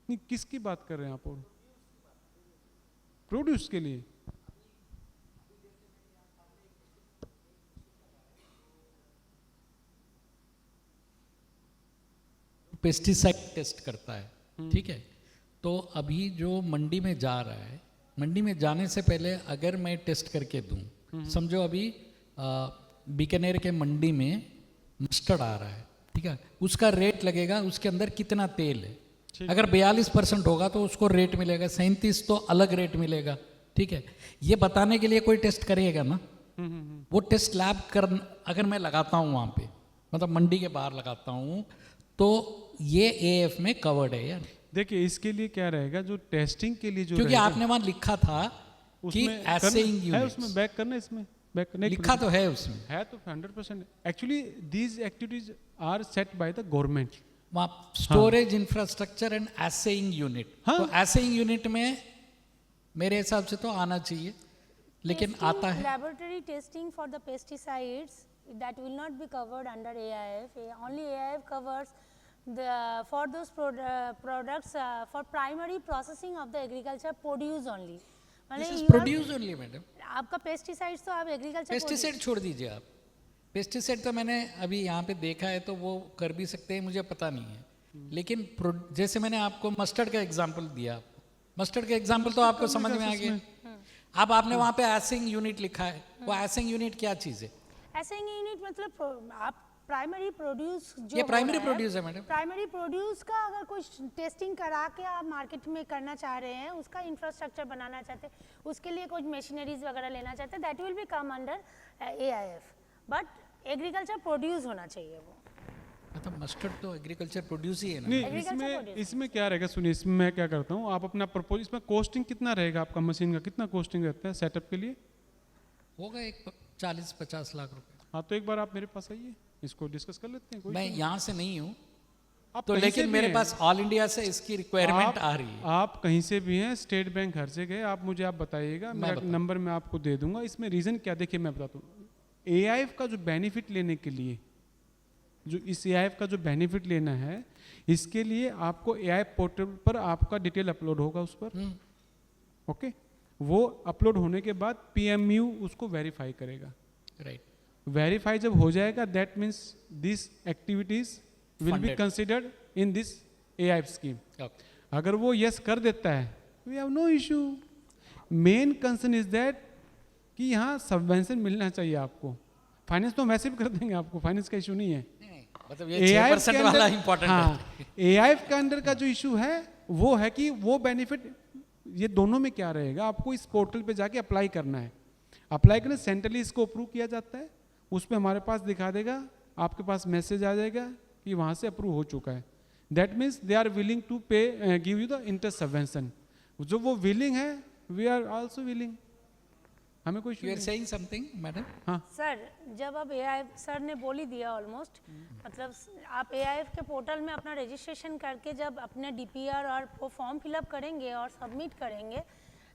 S3: नहीं किसकी बात कर रहे हैं आप? और प्रोड्यूस के लिए
S8: पेस्टिसाइड टेस्ट करता है, ठीक है। तो अभी जो मंडी में जा रहा है, मंडी में जाने से पहले अगर मैं टेस्ट करके दूं, समझो अभी बीकानेर के मंडी में मस्टर्ड आ रहा है, ठीक है, उसका रेट लगेगा उसके अंदर कितना तेल है। अगर 42% होगा तो उसको रेट मिलेगा, 37 तो अलग रेट मिलेगा, ठीक है। ये बताने के लिए कोई टेस्ट करेगा ना, वो टेस्ट लैब कर अगर मैं लगाता हूँ वहाँ पे, मतलब मंडी के बाहर लगाता हूँ, तो ये एएफ में कवर्ड है यार।
S3: देखिए इसके लिए क्या रहेगा, जो टेस्टिंग के लिए जो
S8: क्योंकि आपने वहाँ लिखा था कि एसेइंग यूनिट,
S3: उसमें बैक करना, इसमें बैक करना
S8: लिखा तो है उसमें,
S3: है तो 100%। Actually these activities are set by the government.
S8: वहाँ storage infrastructure and assaying unit, तो एसेइंग यूनिट में मेरे हिसाब से तो आना चाहिए, लेकिन आता है।
S2: Laboratory testing for the pesticides that will not be covered under AIF. Only AIF covers for those products for primary processing of the agriculture produce only.
S8: This is produce only, madam.
S2: आपका pesticides तो आप agriculture
S8: pesticide छोड़ दीजिए आप, pesticide तो मैंने अभी यहाँ पे देखा है, तो वो कर भी सकते हैं, मुझे पता नहीं है। लेकिन जैसे मैंने आपको मस्टर्ड का एग्जांपल दिया, मस्टर्ड का एग्जांपल तो आपको समझ में आ गया। अब आपने वहाँ पे एसिंग यूनिट लिखा है, वो एसिंग यूनिट क्या चीज़ है?
S2: एसिंग यूनिट मतलब आप प्राइमरी प्रोड्यूस जो
S8: ये प्राइमरी प्रोड्यूस है मैडम।
S2: प्राइमरी प्रोड्यूस का अगर कुछ टेस्टिंग करा के आप मार्केट में करना चाह रहे हैं, उसका इंफ्रास्ट्रक्चर बनाना चाहते हैं, उसके लिए कुछ मशीनरीज वगैरह लेना चाहते हैं, that will be come under AIF, but agriculture produce होना चाहिए वो।
S8: मतलब मस्टर्ड तो एग्रीकल्चर प्रोड्यूस ही है ना।
S3: नहीं इसमें क्या रहेगा, सुनिए इसमें मैं क्या करता हूँ, आप अपना प्रपोज, इसमें कॉस्टिंग कितना रहेगा आपका, मशीन का कितना कॉस्टिंग रहता है सेटअप के लिए?
S8: होगा एक 40-50 लाख रुपए।
S3: हाँ तो एक बार आप मेरे पास आइए, इसको डिस्कस कर लेते हैं।
S8: मैं यहाँ से नहीं हूँ
S3: तो,
S8: लेकिन मेरे पास ऑल इंडिया से इसकी रिक्वायरमेंट आ रही है।
S3: आप कहीं से भी हैं, स्टेट बैंक हर से गए, आप मुझे आप बताइएगा, मेरा नंबर मैं आपको दे दूंगा। इसमें रीजन क्या, देखिए मैं बताता हूँ, एआईएफ का जो बेनिफिट लेने के लिए, जो इस एआईएफ का जो बेनिफिट लेना है, इसके लिए आपको एआईएफ पोर्टल पर आपका डिटेल अपलोड होगा उस पर, ओके। वो अपलोड होने के बाद पीएमयू उसको वेरीफाई करेगा,
S8: राइट।
S3: वेरीफाई जब हो जाएगा, that means this activities will be considered in this AIF scheme. अगर वो यस कर देता है, we have no issue. Main concern is that कि यहाँ सबवेंशन मिलना चाहिए आपको। फाइनेंस तो वैसे भी कर देंगे आपको, फाइनेंस का इशू नहीं है।
S8: मतलब ये 6% वाला इम्पोर्टेंट है।
S3: हाँ, AIF के अंदर का जो इशू है वो है कि वो बेनिफिट ये दोनों में क्या रहेगा, आपको इस पोर्टल पे जाके अप्लाई करना है। अप्लाई करने सेंट्रली इसको अप्रूव किया जाता है, उस पर हमारे पास दिखा देगा, आपके पास मैसेज आ जाएगा कि वहाँ से अप्रूव हो चुका है। That means they are willing to pay give you the interest subvention. जो वो विलिंग है, वी आर आल्सो विलिंग, हमें कोई
S8: you are saying something madam?
S3: हाँ
S2: सर जब अब एआई सर ने बोल ही दिया ऑलमोस्ट, मतलब आप एआईएफ के पोर्टल में अपना रजिस्ट्रेशन करके जब अपने डीपीआर और वो फॉर्म फिलअप करेंगे और सबमिट करेंगे,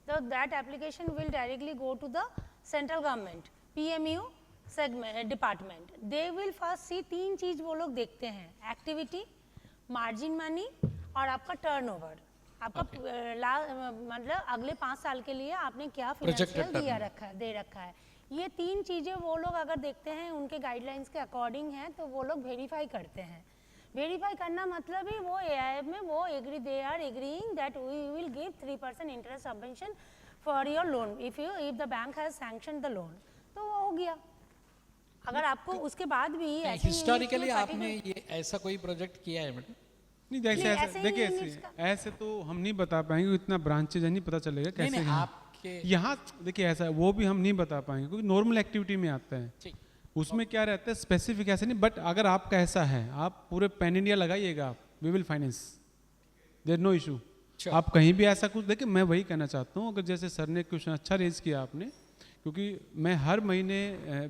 S2: तो that application will directly go to the central government PMU segment department. They will first see 3 चीज़ वो लोग देखते हैं, एक्टिविटी, मार्जिन मनी और आपका टर्नओवर। आपका मतलब अगले 5 साल के लिए आपने क्या फाइनेंशियल दे रखा है। ये 3 चीज़ें वो लोग अगर देखते हैं, उनके गाइडलाइंस के अकॉर्डिंग हैं, तो वो लोग वेरीफाई करते हैं। वेरीफाई करना मतलब ही वो AIF में वो agree, they are agreeing that we will give 3% interest subvention for your loan if the bank has sanction the loan, तो वो हो गया। अगर आपको उसके बाद भी
S8: हिस्टोरिकली आपने ये ऐसा कोई प्रोजेक्ट किया है मैडम?
S3: नहीं, जैसे
S2: नहीं,
S3: ऐसे
S2: ऐसे ही
S3: देखिए,
S2: नहीं,
S3: ऐसे तो हम नहीं बता पाएंगे, इतना ब्रांचेज है, नहीं पता चलेगा कैसे
S8: नहीं,
S3: यहाँ
S8: आपके
S3: यहाँ देखिए ऐसा वो भी हम नहीं बता पाएंगे क्योंकि नॉर्मल एक्टिविटी में आता है।
S8: ठीक।
S3: उसमें क्या रहता है स्पेसिफिक ऐसे नहीं, बट अगर आपका ऐसा है आप पूरे पैन इंडिया लगाइएगा, आप we will finance, there no issue. आप कहीं भी ऐसा कुछ देखिए, मैं वही कहना चाहता हूँ, अगर जैसे सर ने क्वेश्चन अच्छा रेज किया आपने, क्योंकि मैं हर महीने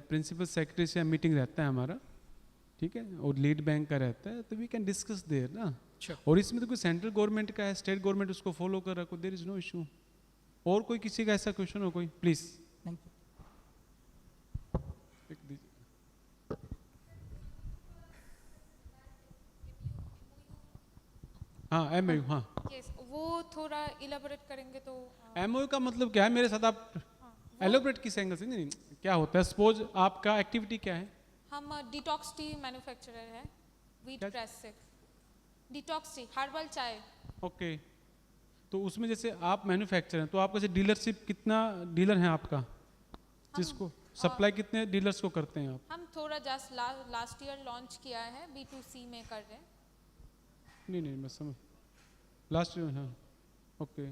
S3: प्रिंसिपल सेक्रेटरी से मीटिंग रहता है हमारा, ठीक है, और लीड बैंक का रहता है, तो वी कैन डिस्कस देयर ना। और इसमें तो कोई सेंट्रल गवर्नमेंट का है, स्टेट गवर्नमेंट उसको फॉलो कर रहा है, देयर इज नो इशू। और कोई किसी का ऐसा क्वेश्चन हो कोई, प्लीज। हाँ MOU, हाँ
S9: यस, वो थोड़ा इलेबोरेट करेंगे तो
S3: MOU का मतलब क्या है, मेरे साथ आप एलोबरेट किस एंगल से, नहीं क्या होता है, सपोज आपका एक्टिविटी क्या है?
S9: हम डिटॉक्स टी मैन्युफैक्चरर है, व्हीट प्रेस से। डिटॉक्स टी, हर्बल चाय।
S3: ओके, तो उसमें जैसे आप मैन्युफैक्चर हैं, तो आपका जैसे डीलरशिप, कितना डीलर है आपका, जिसको सप्लाई कितने डीलर्स को करते हैं आप?
S9: हम थोड़ा जस्ट लास्ट ईयर लॉन्च किया है, B2C में कर रहे हैं।
S3: नहीं मैं समझ, लास्ट ईयर, हाँ ओके।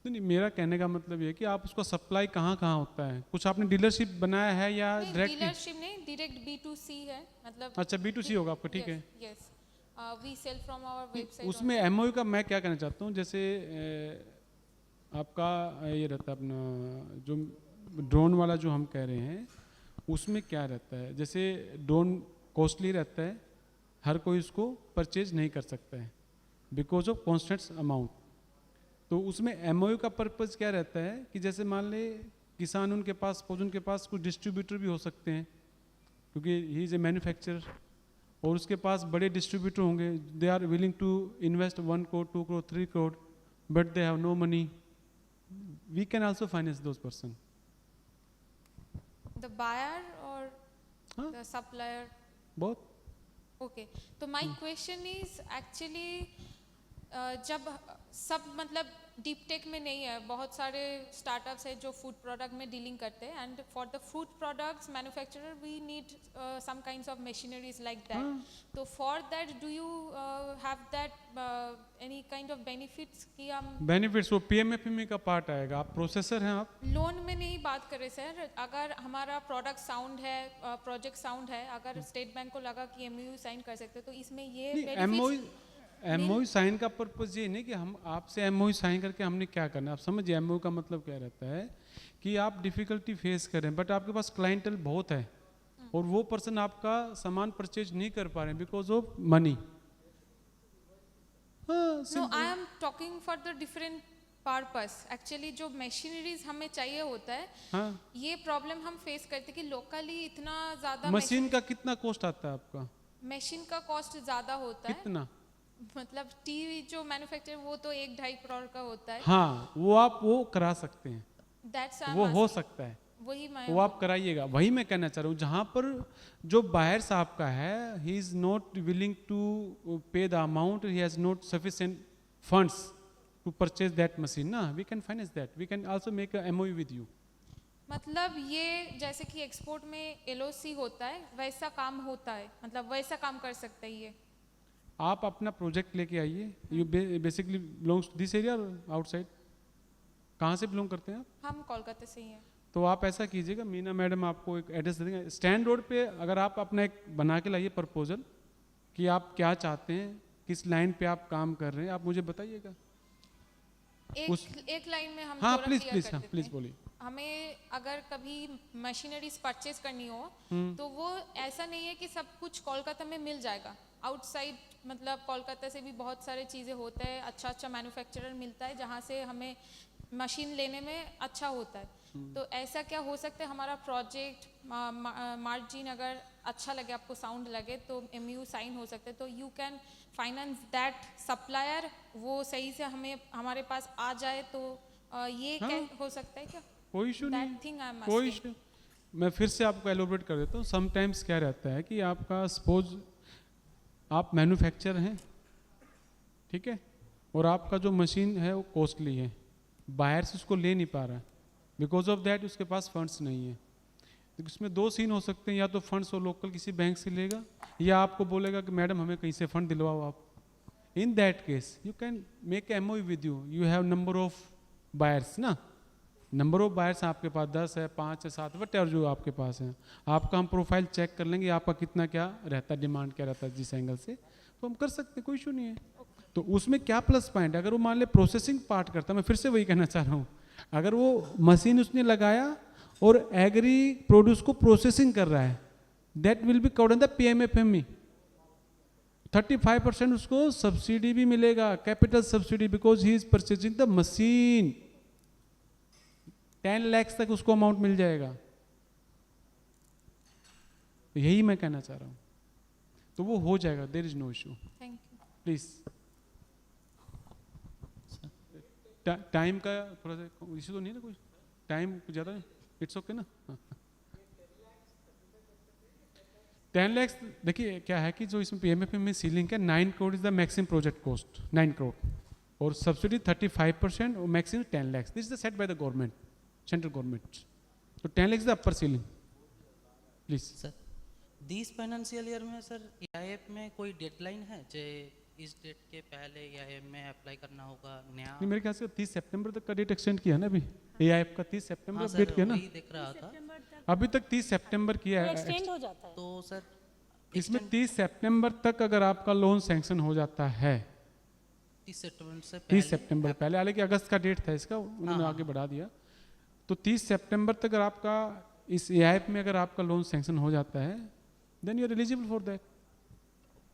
S3: नहीं, मेरा कहने का मतलब ये कि आप उसको सप्लाई कहाँ होता है, कुछ आपने डीलरशिप बनाया है या डायरेक्ट?
S9: डीलरशिप नहीं, डायरेक्ट B2C है, मतलब
S3: अच्छा B2C होगा आपका, ठीक है।
S9: Yes, we sell from our website.
S3: उसमें MOU का मैं क्या कहना चाहता हूँ, जैसे आपका ये रहता है अपना जो ड्रोन वाला जो हम कह रहे हैं, उसमें क्या रहता है, जैसे ड्रोन कॉस्टली रहता है, हर कोई उसको परचेज नहीं कर सकता है बिकॉज ऑफ कॉन्स्टेंट अमाउंट। तो उसमें MOU का पर्पज़ क्या रहता है कि जैसे मान ले किसान, उनके पास कुछ डिस्ट्रीब्यूटर भी हो सकते हैं, क्योंकि ही इज़ ए मैन्युफैक्चरर, और उसके पास बड़े डिस्ट्रीब्यूटर होंगे, they are willing to invest 1 crore 2 crore 3 crore, but they have no money, we can also finance those person.
S9: The buyer और द सप्लायर,
S3: बहुत।
S9: ओके, तो माय क्वेश्चन इज एक्चुअली जब सब मतलब डीप टेक में नहीं है, बहुत सारे स्टार्टअप्स है जो फूड प्रोडक्ट में डीलिंग करते हैं, and for the food products manufacturer we need some kinds of machineries like that. तो for that do you have that any kind of benefits कि हम
S3: बेनिफिट्स वो PMFME का पार्ट आएगा, आप प्रोसेसर हैं आप?
S9: लोन में नहीं बात करें सर, अगर हमारा प्रोडक्ट साउंड है, प्रोजेक्ट साउंड है, अगर स्टेट बैंक को लगा कि MOU साइन कर सकते तो इसमें ये
S3: MOU साइन का पर्पज़ ये नहीं कि हम आपसे MOU साइन करके हमने क्या करना है, आप समझिए MOU का मतलब क्या रहता है कि आप डिफ़िकल्टी फेस करें, बट आपके पास क्लाइंटल बहुत है और वो पर्सन आपका सामान परचेज नहीं कर पा रहे हैं because of money.
S9: No, I am talking for the different purpose. Actually जो मशीनरीज हमें चाहिए होता है,
S3: हाँ,
S9: ये प्रॉब्लम हम फेस करते कि लोकली इतना ज़्यादा
S3: मशीन का कितना कॉस्ट आता है आपका?
S9: मशीन का कॉस्ट ज़्यादा होता है,
S3: कितना?
S9: मतलब टीवी जो मैन्युफैक्चर वो तो 1-2.5 करोड़ का होता है।
S3: हाँ, वो आप वो करा सकते हैं,
S9: That's
S3: वो हो सकता है,
S9: वही मैं
S3: वो आप कराइएगा। वही मैं कहना चाह रहा हूँ, जहाँ पर जो बायर साहब का है, he is not willing to pay the amount, he has not sufficient funds to purchase that machine ना, we can finance that, we can also make a MOU with you.
S9: मतलब ये जैसे कि एक्सपोर्ट में LOC होता है वैसा काम होता है, मतलब वैसा काम कर सकता है ये?
S3: आप अपना प्रोजेक्ट लेके आइए, you basically belongs to this area outside? कहाँ से बिलोंग करते हैं आप?
S9: हम कोलकाता से ही हैं।
S3: तो आप ऐसा कीजिएगा, मीना मैडम आपको एक एड्रेस दे देंगे, स्टैंड रोड पे अगर आप अपना एक बना के लाइए प्रपोजल कि आप क्या चाहते हैं, किस लाइन पे आप काम कर रहे हैं, आप मुझे बताइएगा।
S9: एक लाइन में हम
S3: हाँ
S9: थोड़ा
S3: प्लीज
S9: clear
S3: प्लीज,
S9: कर
S3: हाँ
S9: देते
S3: प्लीज
S9: हैं।
S3: बोलिए।
S9: हमें अगर कभी मशीनरीज परचेज करनी हो तो वो ऐसा नहीं है कि सब कुछ कोलकाता में मिल जाएगा, आउटसाइड मतलब कोलकाता से भी बहुत सारे चीज़ें होते हैं, अच्छा अच्छा मैन्युफैक्चरर मिलता है जहाँ से हमें मशीन लेने में अच्छा होता है। तो ऐसा क्या हो सकता है हमारा प्रोजेक्ट मार्जिन अगर अच्छा लगे, आपको साउंड लगे तो MOU साइन हो सकते हैं, तो you can finance that supplier, वो सही से हमें हमारे पास आ जाए तो ये क्या हो सकता है क्या?
S3: कोई इशू नहीं,
S9: That thing I am
S3: कोई
S9: asking.
S3: इशू। मैं फिर से आपको एलोबरेट कर देता हूँ। समटाइम्स क्या रहता है कि आपका सपोज आप मैन्युफैक्चरर हैं, ठीक है, और आपका जो मशीन है वो कॉस्टली है, बाहर से उसको ले नहीं पा रहा है, बिकॉज ऑफ दैट उसके पास फंड्स नहीं है। तो इसमें दो सीन हो सकते हैं, या तो फंड्स वो लोकल किसी बैंक से लेगा, या आपको बोलेगा कि मैडम हमें कहीं से फंड दिलवाओ आप। In that case you can make MOU with you, you have number of buyers ना, नंबर ऑफ बायर्स आपके पास 10 है, 5 है, 7 वट जो आपके पास है, आपका हम प्रोफाइल चेक कर लेंगे, आपका कितना क्या रहता है, डिमांड क्या रहता है जिस एंगल से, तो हम कर सकते हैं, कोई इशू नहीं है। तो उसमें क्या प्लस पॉइंट है, अगर वो मान ले प्रोसेसिंग पार्ट करता है, मैं फिर से वही कहना चाह रहा हूँ, अगर वो मशीन उसने लगाया और एग्री प्रोड्यूस को प्रोसेसिंग कर रहा है, that will be covered in the PMFME। 35% उसको सब्सिडी भी मिलेगा, capital subsidy, because he is purchasing the machine. 10 lakh तक उसको अमाउंट मिल जाएगा। तो यही मैं कहना चाह रहा हूँ, तो वो हो जाएगा, there is no issue.
S9: Thank you.
S3: Please. Time का थोड़ा सा इशू तो नहीं ना, कोई टाइम ज़्यादा है, इट्स ओके ना। 10 लाख देखिए क्या है कि जो इसमें PMFM में सीलिंग है 9 crore is the maximum project cost, 9 crore, और सब्सिडी 35% और maximum 10 lakh, this is the set by the government, central government. तो 10 lakh is the upper ceiling. Please
S10: sir, this financial year में सर EIF में कोई डेडलाइन है जे इस डेट के पहले EIF में अप्लाई करना होगा नया?
S3: नहीं, मेरे ख्याल से 30 सितंबर तक का डेट एक्सटेंड किया ना अभी, EIF का 30 सितंबर
S10: हाँ
S3: डेट किया ना,
S10: वही देख रहा था।
S3: अभी तक 30 सितंबर किया है।
S2: एक्सटेंड हो जाता है।
S10: तो सर
S3: इसमें 30 सितंबर तक अगर आपका लोन सैंक्शन हो जाता है,
S10: 30 सितंबर से
S3: 30 सितंबर पहले, हालांकि अगस्त का डेट था इसका, उन्होंने आगे बढ़ा दिया, तो 30 सितंबर तक अगर आपका इस EIF में अगर आपका लोन सैंक्शन हो जाता है, then you are eligible for that.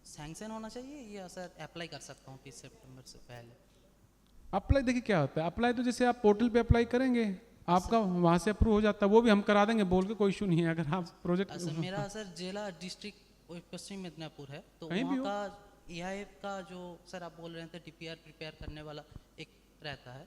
S10: Sanction होना चाहिए या सर अप्लाई कर सकता हूँ 30 सितंबर से पहले?
S3: अप्लाई देखिए क्या होता है, अप्लाई तो जैसे आप पोर्टल पे अप्लाई करेंगे, आपका वहाँ से अप्रूव हो जाता है, वो भी हम करा देंगे बोल के, कोई इशू नहीं है। अगर आप प्रोजेक्ट
S10: सर मेरा सर जिला डिस्ट्रिक्ट पश्चिम मिदनापुर है, तो
S3: कहीं भी
S10: वहाँ
S3: हो।
S10: का EIF का जो सर आप बोल रहे थे DPR प्रिपेयर करने वाला एक रहता है,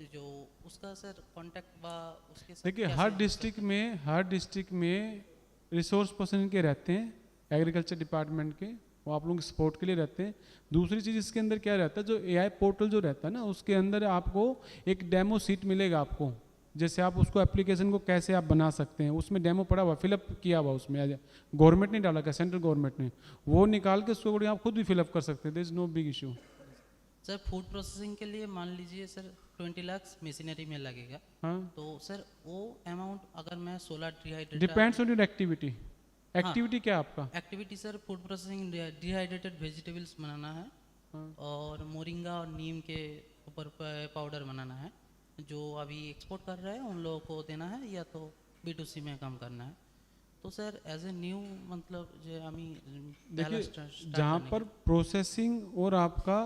S10: जो उसका सर कांटेक्ट व उसके साथ
S3: देखिए
S10: कैसे
S3: हर डिस्ट्रिक्ट में रिसोर्स पर्सन के रहते हैं, एग्रीकल्चर डिपार्टमेंट के, वो आप लोगों के सपोर्ट के लिए रहते हैं। दूसरी चीज़ इसके अंदर क्या रहता है, जो AI पोर्टल जो रहता है ना, उसके अंदर आपको एक डेमो सीट मिलेगा आपको, जैसे आप उसको एप्लीकेशन को कैसे आप बना सकते हैं, उसमें डेमो पड़ा हुआ, फिलअप किया हुआ, उसमें गवर्नमेंट ने डाला, सेंट्रल गवर्नमेंट ने, वो निकाल के उसको आप खुद भी फिलअप कर सकते हैं, there is no big issue.
S10: Sir food processing के लिए मान लीजिए सर 20 लाख मशीनरी में लगेगा,
S3: हाँ,
S10: तो सर वो अमाउंट अगर मैं 16 dehydrated
S3: depends on your activity. Activity क्या है आपका?
S10: Activity sir food processing dehydrated vegetables बनाना है,
S3: हाँ।
S10: और मोरिंगा और नीम के ऊपर पाउडर बनाना है, जो अभी एक्सपोर्ट कर रहे हैं उन लोगों को देना है, या तो B2C में काम करना है। तो सर एज ए न्यू मतलब जो हमें
S3: देखिए जहाँ पर प्रोसेसिंग और आपका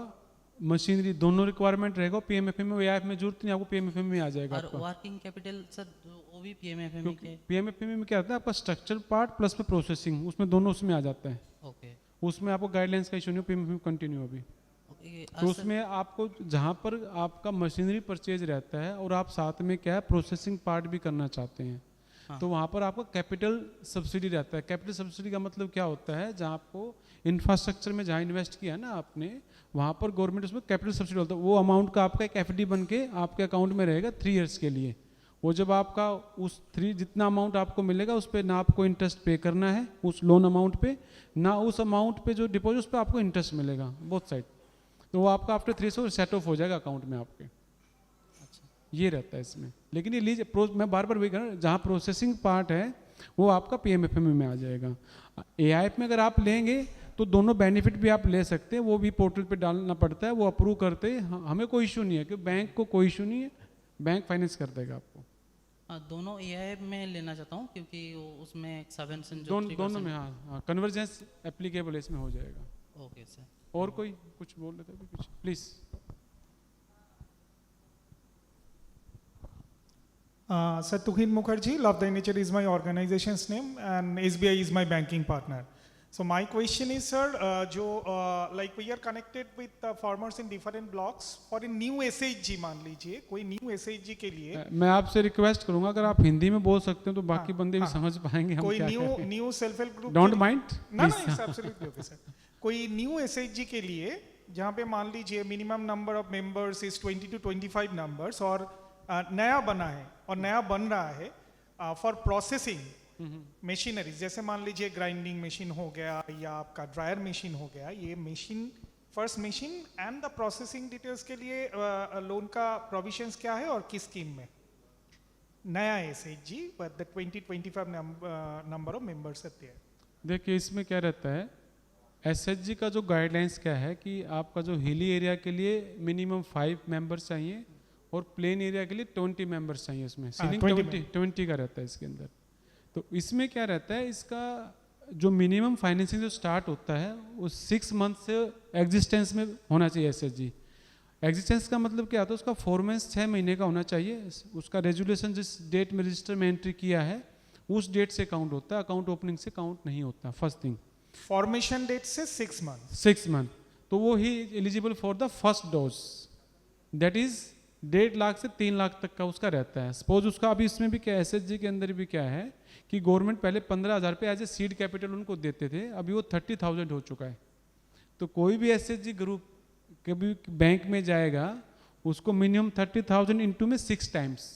S3: मशीनरी दोनों रिक्वायरमेंट रहेगा, PMFM में EIF में जरूरत नहीं, आपको PMFM में आ जाएगा
S10: और
S3: आपका।
S10: वर्किंग कैपिटल सर वो भी PMFM के?
S3: PMFM में क्या रहता है, आपका स्ट्रक्चर पार्ट प्लस में प्रोसेसिंग, उसमें दोनों उसमें आ जाता है।
S10: ओके
S3: उसमें आपको गाइडलाइंस का इशू नहीं, PMFM कंटिन्यू अभी।
S10: ओके।
S3: तो उसमें आपको जहाँ पर आपका मशीनरी परचेज रहता है और आप साथ में क्या है प्रोसेसिंग पार्ट भी करना चाहते हैं,
S10: हाँ।
S3: तो वहाँ पर आपका कैपिटल सब्सिडी रहता है। कैपिटल सब्सिडी का मतलब क्या होता है, जहाँ आपको इंफ्रास्ट्रक्चर में जहाँ इन्वेस्ट किया ना आपने, वहाँ पर गवर्नमेंट उसमें कैपिटल सब्सिडी होता है, वो अमाउंट का आपका एक FD बन के आपके अकाउंट में रहेगा 3 इयर्स के लिए, वो जब आपका उस 3 जितना अमाउंट आपको मिलेगा उस पर ना आपको इंटरेस्ट पे करना है उस लोन अमाउंट पे, ना उस अमाउंट पे जो डिपॉजिट उस पर आपको इंटरेस्ट मिलेगा बोथ साइड। तो वो आपका आफ्टर 3 ईयर्स सेट ऑफ हो जाएगा अकाउंट में आपके। ये रहता है इसमें। लेकिन ये लीज मैं बार बार वही कह रहा हूँ, जहाँ प्रोसेसिंग पार्ट है वो आपका PMFM में आ जाएगा। AIF में अगर आप लेंगे तो दोनों बेनिफिट भी आप ले सकते हैं, वो भी पोर्टल पे डालना पड़ता है, वो अप्रूव करते हैं। हमें कोई इशू नहीं है कि बैंक को कोई इशू नहीं है, बैंक फाइनेंस कर देगा आपको।
S10: दोनों AIF में लेना चाहता हूँ क्योंकि उसमें सबवेंशन जो
S3: दोनों में हाँ कन्वर्जेंस एप्लीकेबल इसमें हो जाएगा।
S10: Okay sir.
S3: और कोई कुछ बोल रहे थे कुछ please.
S11: Sir, Tuhin Mukherjee, Love Thy Nature is my organization's name and SBI is my banking partner. So my question is, sir, like we are connected with farmers in different blocks for a new SHG मान लीजिए, कोई new SHG के लिए
S3: मैं आपसे request करूंगा अगर आप हिंदी में बोल सकते हैं तो बाकी बंदे भी समझ पाएंगे हम
S11: कोई
S3: क्या कह रहे हैं।
S11: New self help group
S3: don't mind
S11: ना इट्स एब्सोल्युटली ओके सर। कोई न्यू SHG के लिए जहाँ पे मान लीजिए minimum number of members is 20 to 25 numbers और नया बना है और नया बन रहा है फॉर प्रोसेसिंग मशीनरीज, जैसे मान लीजिए ग्राइंडिंग मशीन हो गया या आपका ड्रायर मशीन हो गया, ये machine first machine and the processing details के लिए लोन का प्रोविजंस क्या है और किस स्कीम में नया SHG with the 20-25 number of members आते हैं।
S3: देखिए इसमें क्या रहता है, SHG का जो गाइडलाइंस क्या है कि आपका जो हिली एरिया के लिए मिनिमम 5 मेंबर्स चाहिए और प्लेन एरिया के लिए 20 मेंबर्स चाहिए। उसमें सीलिंग 20 का रहता है इसके अंदर। तो इसमें क्या रहता है, इसका जो मिनिमम फाइनेंसिंग जो स्टार्ट होता है वो 6 मंथ से एग्जिस्टेंस में होना चाहिए SHG। एग्जिस्टेंस का मतलब क्या होता है, उसका फॉर्मेंस 6 महीने का होना चाहिए। उसका रेजुलेशन जिस डेट में रजिस्टर में एंट्री किया है उस डेट से काउंट होता है, अकाउंट ओपनिंग से काउंट नहीं होता। फर्स्ट थिंग
S11: फॉर्मेशन डेट से 6 मंथ
S3: तो वो ही eligible for the first dose, that is 1.5 lakh से 3 लाख तक का उसका रहता है। सपोज उसका अभी इसमें भी क्या SHG के अंदर भी क्या है कि गवर्नमेंट पहले 15,000 पे एज ए सीड कैपिटल उनको देते थे, अभी वो 30,000 हो चुका है। तो कोई भी SHG ग्रुप कभी बैंक में जाएगा उसको मिनिमम 30,000 इंटू में 6 टाइम्स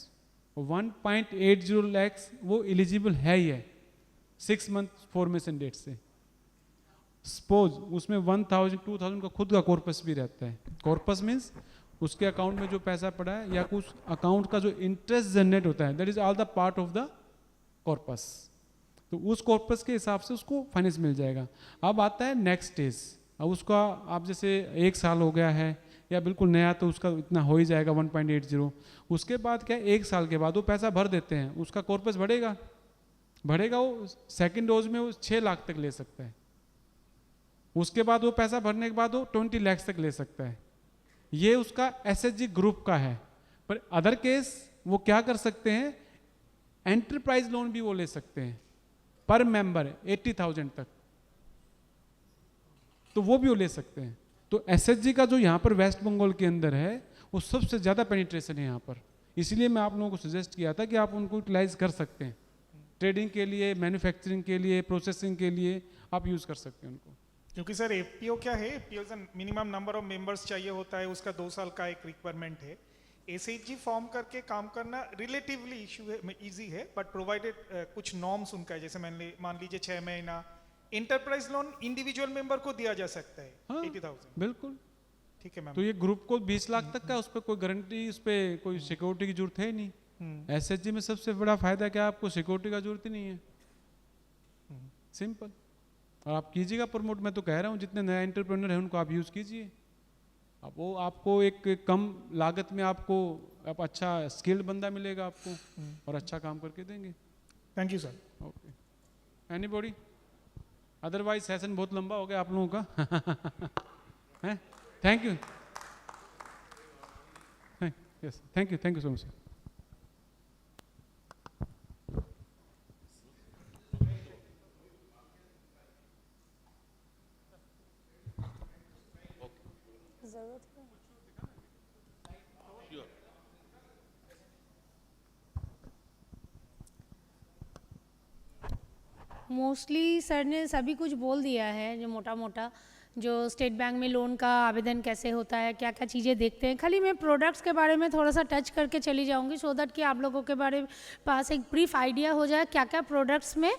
S3: 1.80 लैक्स वो एलिजिबल है ही है 6 मंथ फॉर्मेशन डेट से। सपोज उसमें 1,000 2,000 का खुद का कॉर्पस भी रहता है। कॉर्पस मीन्स उसके अकाउंट में जो पैसा पड़ा है या कुछ अकाउंट का जो इंटरेस्ट जनरेट होता है, that is all the part of the corpus. तो उस कॉर्पस के हिसाब से उसको फाइनेंस मिल जाएगा। अब आता है नेक्स्ट स्टेज, अब उसका आप जैसे 1 साल हो गया है या बिल्कुल नया तो उसका इतना हो ही जाएगा 1.80। उसके बाद क्या 1 साल के बाद वो पैसा भर देते हैं, उसका कॉर्पस बढ़ेगा वो सेकेंड डोज में वो 6 लाख तक ले सकता है। उसके बाद वो पैसा भरने के बाद वो 20 लाख तक ले सकता है। ये उसका SHG ग्रुप का है। पर अदर केस वो क्या कर सकते हैं, एंटरप्राइज लोन भी वो ले सकते हैं पर मेंबर 80,000 तक, तो वो भी वो ले सकते हैं। तो SHG का जो यहाँ पर वेस्ट बंगाल के अंदर है वो सबसे ज़्यादा पेनिट्रेशन है यहाँ पर। इसलिए मैं आप लोगों को सजेस्ट किया था कि आप उनको यूटिलाइज कर सकते हैं ट्रेडिंग के लिए, मैन्युफैक्चरिंग के लिए, प्रोसेसिंग के लिए आप यूज़ कर सकते हैं उनको।
S11: क्योंकि सर FPO क्या है, FPO minimum number of members चाहिए होता है, उसका 2 साल का एक रिक्वायरमेंट है। SHG फॉर्म करके काम करना रिलेटिवली इजी है, बट प्रोवाइडेड कुछ नॉर्म्स उनका है। जैसे मान लीजिए 6 महीना इंटरप्राइज लोन इंडिविजुअल मेंबर को दिया जा सकता है 80,000।
S3: बिल्कुल
S11: ठीक है मैम।
S3: तो ये ग्रुप को 20 लाख तक का, उस पर कोई गारंटी, उस पर कोई सिक्योरिटी की जरूरत है ही नहीं। SHG में सबसे बड़ा फायदा क्या, आपको सिक्योरिटी का जरूरत ही नहीं है, सिंपल। और आप कीजिएगा प्रमोट, मैं तो कह रहा हूँ जितने नया एंटरप्रेन्योर है उनको आप यूज़ कीजिए। अब वो आपको एक कम लागत में आपको आप अच्छा स्किल्ड बंदा मिलेगा आपको और अच्छा काम करके देंगे।
S11: Thank you sir.
S3: Okay, anybody? Otherwise session बहुत लंबा हो गया आप लोगों का है। Thank you, yes thank you so much.
S2: Mostly sir ने सभी कुछ बोल दिया है जो मोटा मोटा। जो स्टेट बैंक में लोन का आवेदन कैसे होता है, क्या क्या चीज़ें देखते हैं। खाली मैं प्रोडक्ट्स के बारे में थोड़ा सा टच करके चली जाऊंगी सो दैट कि आप लोगों के बारे में पास एक ब्रीफ आइडिया हो जाए क्या क्या प्रोडक्ट्स में